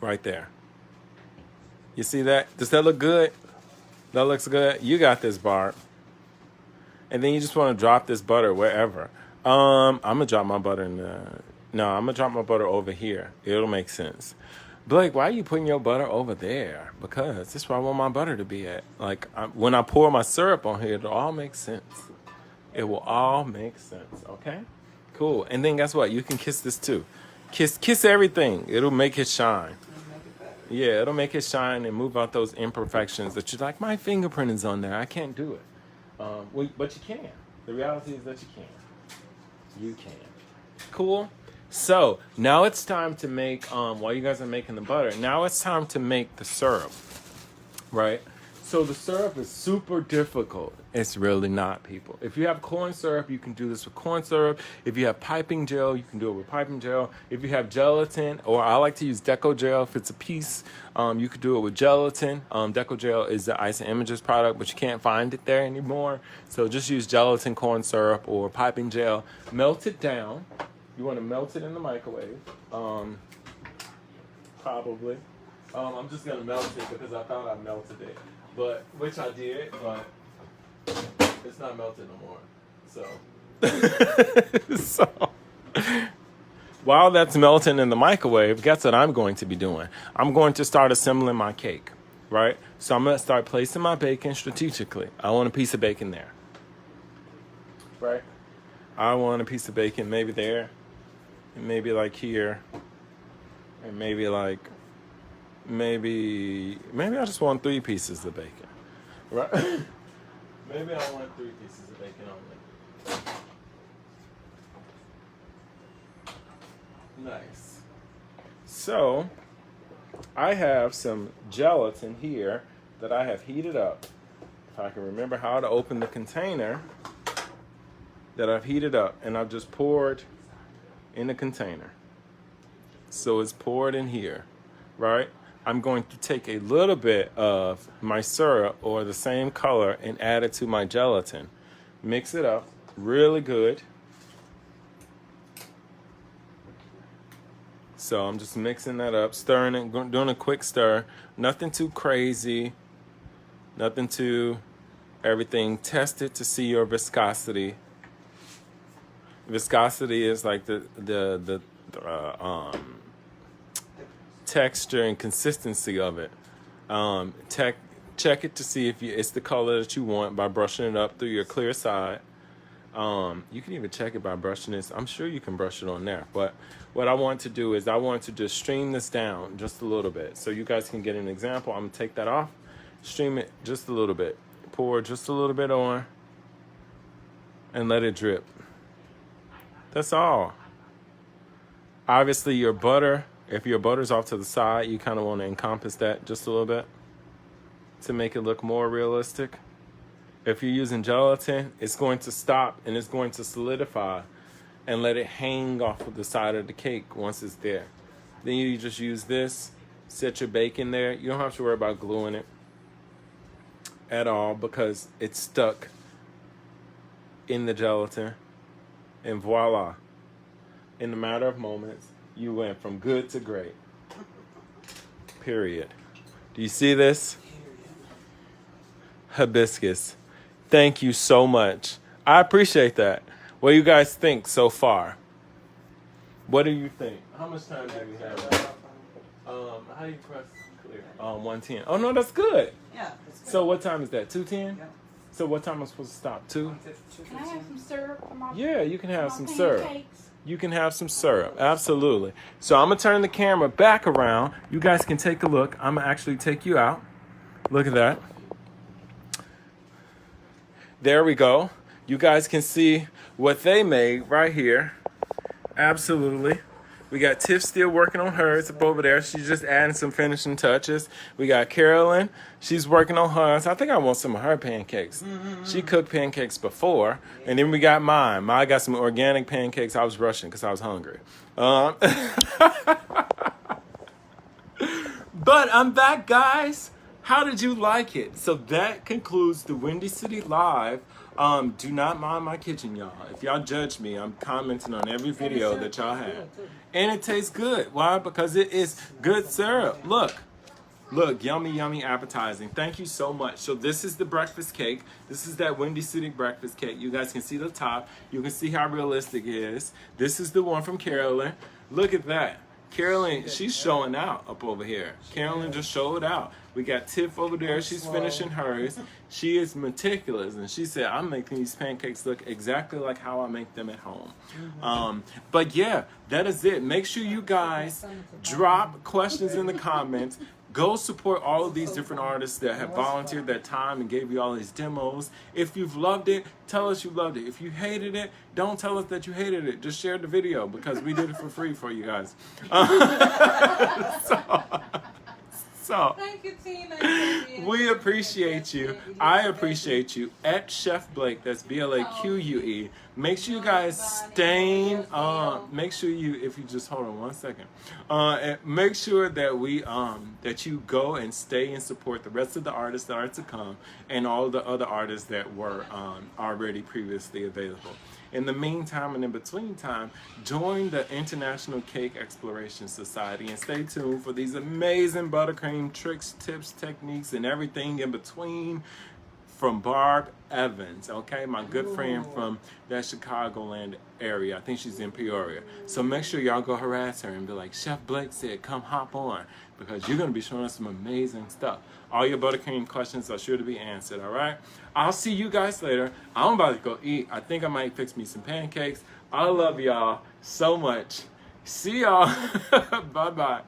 Right there. You see that? Does that look good? That looks good? You got this, Barb. And then you just want to drop this butter wherever. I'm gonna drop my butter in the. No, I'm gonna drop my butter over here. It'll make sense. Blake, why are you putting your butter over there? Because this is where I want my butter to be at. Like when I pour my syrup on here, it'll all make sense. It will all make sense. Okay, cool. And then guess what? You can kiss this too. Kiss everything. It'll make it shine. Yeah, it'll make it shine and move out those imperfections that you're like, my fingerprint is on there. I can't do it. Well, but you can. The reality is that you can. You can. Cool. So now it's time to make, while you guys are making the butter, now it's time to make the syrup, right? So the syrup is super difficult. It's really not, people. If you have corn syrup, you can do this with corn syrup. If you have piping gel, you can do it with piping gel. If you have gelatin, or I like to use Deco Gel if it's a piece, you could do it with gelatin. Deco Gel is the Ice and Images product, but you can't find it there anymore. So just use gelatin, corn syrup, or piping gel. Melt it down. You want to melt it in the microwave, probably. I'm just going to melt it because I thought I melted it. But which I did, but it's not melted no more. So while that's melting in the microwave, guess what I'm going to be doing? I'm going to start assembling my cake, right? So I'm going to start placing my bacon strategically. I want a piece of bacon there, right? I want a piece of bacon maybe there, and maybe like here, and maybe like. Maybe I just want 3 pieces of bacon, right? Maybe I want 3 pieces of bacon only. Nice. So, I have some gelatin here that I have heated up. If I can remember how to open the container that I've heated up, and I've just poured in the container. So it's poured in here, right? I'm going to take a little bit of my syrup or the same color and add it to my gelatin. Mix it up really good. So I'm just mixing that up, stirring it, doing a quick stir. Nothing too crazy. Nothing too everything. Test it to see your viscosity. Viscosity is like the texture and consistency of it. Check it to see if it's the color that you want by brushing it up through your clear side. You can even check it by brushing this. I'm sure you can brush it on there. But what I want to do is I want to just stream this down just a little bit. So you guys can get an example. I'm going to take that off. Stream it just a little bit. Pour just a little bit on. And let it drip. That's all. Obviously your butter, if your butter's off to the side, you kind of want to encompass that just a little bit to make it look more realistic. If you're using gelatin, it's going to stop and it's going to solidify and let it hang off of the side of the cake once it's there. Then you just use this, set your bacon there. You don't have to worry about gluing it at all because it's stuck in the gelatin. And voila, in a matter of moments, you went from good to great. Period. Do you see this? Hibiscus. Thank you so much. I appreciate that. What do you guys think so far? What do you think? How much time do we have? How do you press clear? 1:10. Oh no, that's good. Yeah. That's good. So what time is that? 2:10? Yeah. So what time am I supposed to stop? 2? Can I have some syrup for my Yeah, you can have my some syrup. pancakes? You can have some syrup. Absolutely. So I'm going to turn the camera back around. You guys can take a look. I'm going to actually take you out. Look at that. There we go. You guys can see what they made right here. Absolutely. We got Tiff still working on hers up over there. She's just adding some finishing touches. We got Carolyn. She's working on hers. I think I want some of her pancakes. She cooked pancakes before. And then we got mine. Mine got some organic pancakes. I was rushing because I was hungry. But I'm back, guys. How did you like it? So that concludes the Windy City Live. Do not mind my kitchen, y'all. If y'all judge me, I'm commenting on every video that y'all have. And it tastes good. Why? Because it is good syrup. Look. Look, yummy, yummy, appetizing. Thank you so much. So this is the breakfast cake. This is that Windy City breakfast cake. You guys can see the top. You can see how realistic it is. This is the one from Carolyn. Look at that. Carolyn, she's showing out up over here. Carolyn just showed out. We got Tiff over there. She's finishing hers. She is meticulous, and she said, I'm making these pancakes look exactly like how I make them at home. But yeah, that is it. Make sure you guys drop questions in the comments. Go support all of these different artists that have volunteered their time and gave you all these demos. If you've loved it, tell us you loved it. If you hated it, don't tell us that you hated it. Just share the video because we did it for free for you guys. So thank you, Tina. we appreciate you. I appreciate you. At Chef Blaque, that's BLAQUE. Make sure you guys stay. Make sure you, if you just hold on 1 second, make sure that we that you go and stay and support the rest of the artists that are to come and all the other artists that were already previously available. In the meantime and in between time, join the International Cake Exploration Society and stay tuned for these amazing buttercream tricks, tips, techniques, and everything in between from Barb Evans, okay? My good friend from that Chicagoland area. I think she's in Peoria. So make sure y'all go harass her and be like, Chef Blaque said, come hop on, because you're going to be showing us some amazing stuff. All your buttercream questions are sure to be answered, all right? I'll see you guys later. I'm about to go eat. I think I might fix me some pancakes. I love y'all so much. See y'all. Bye-bye.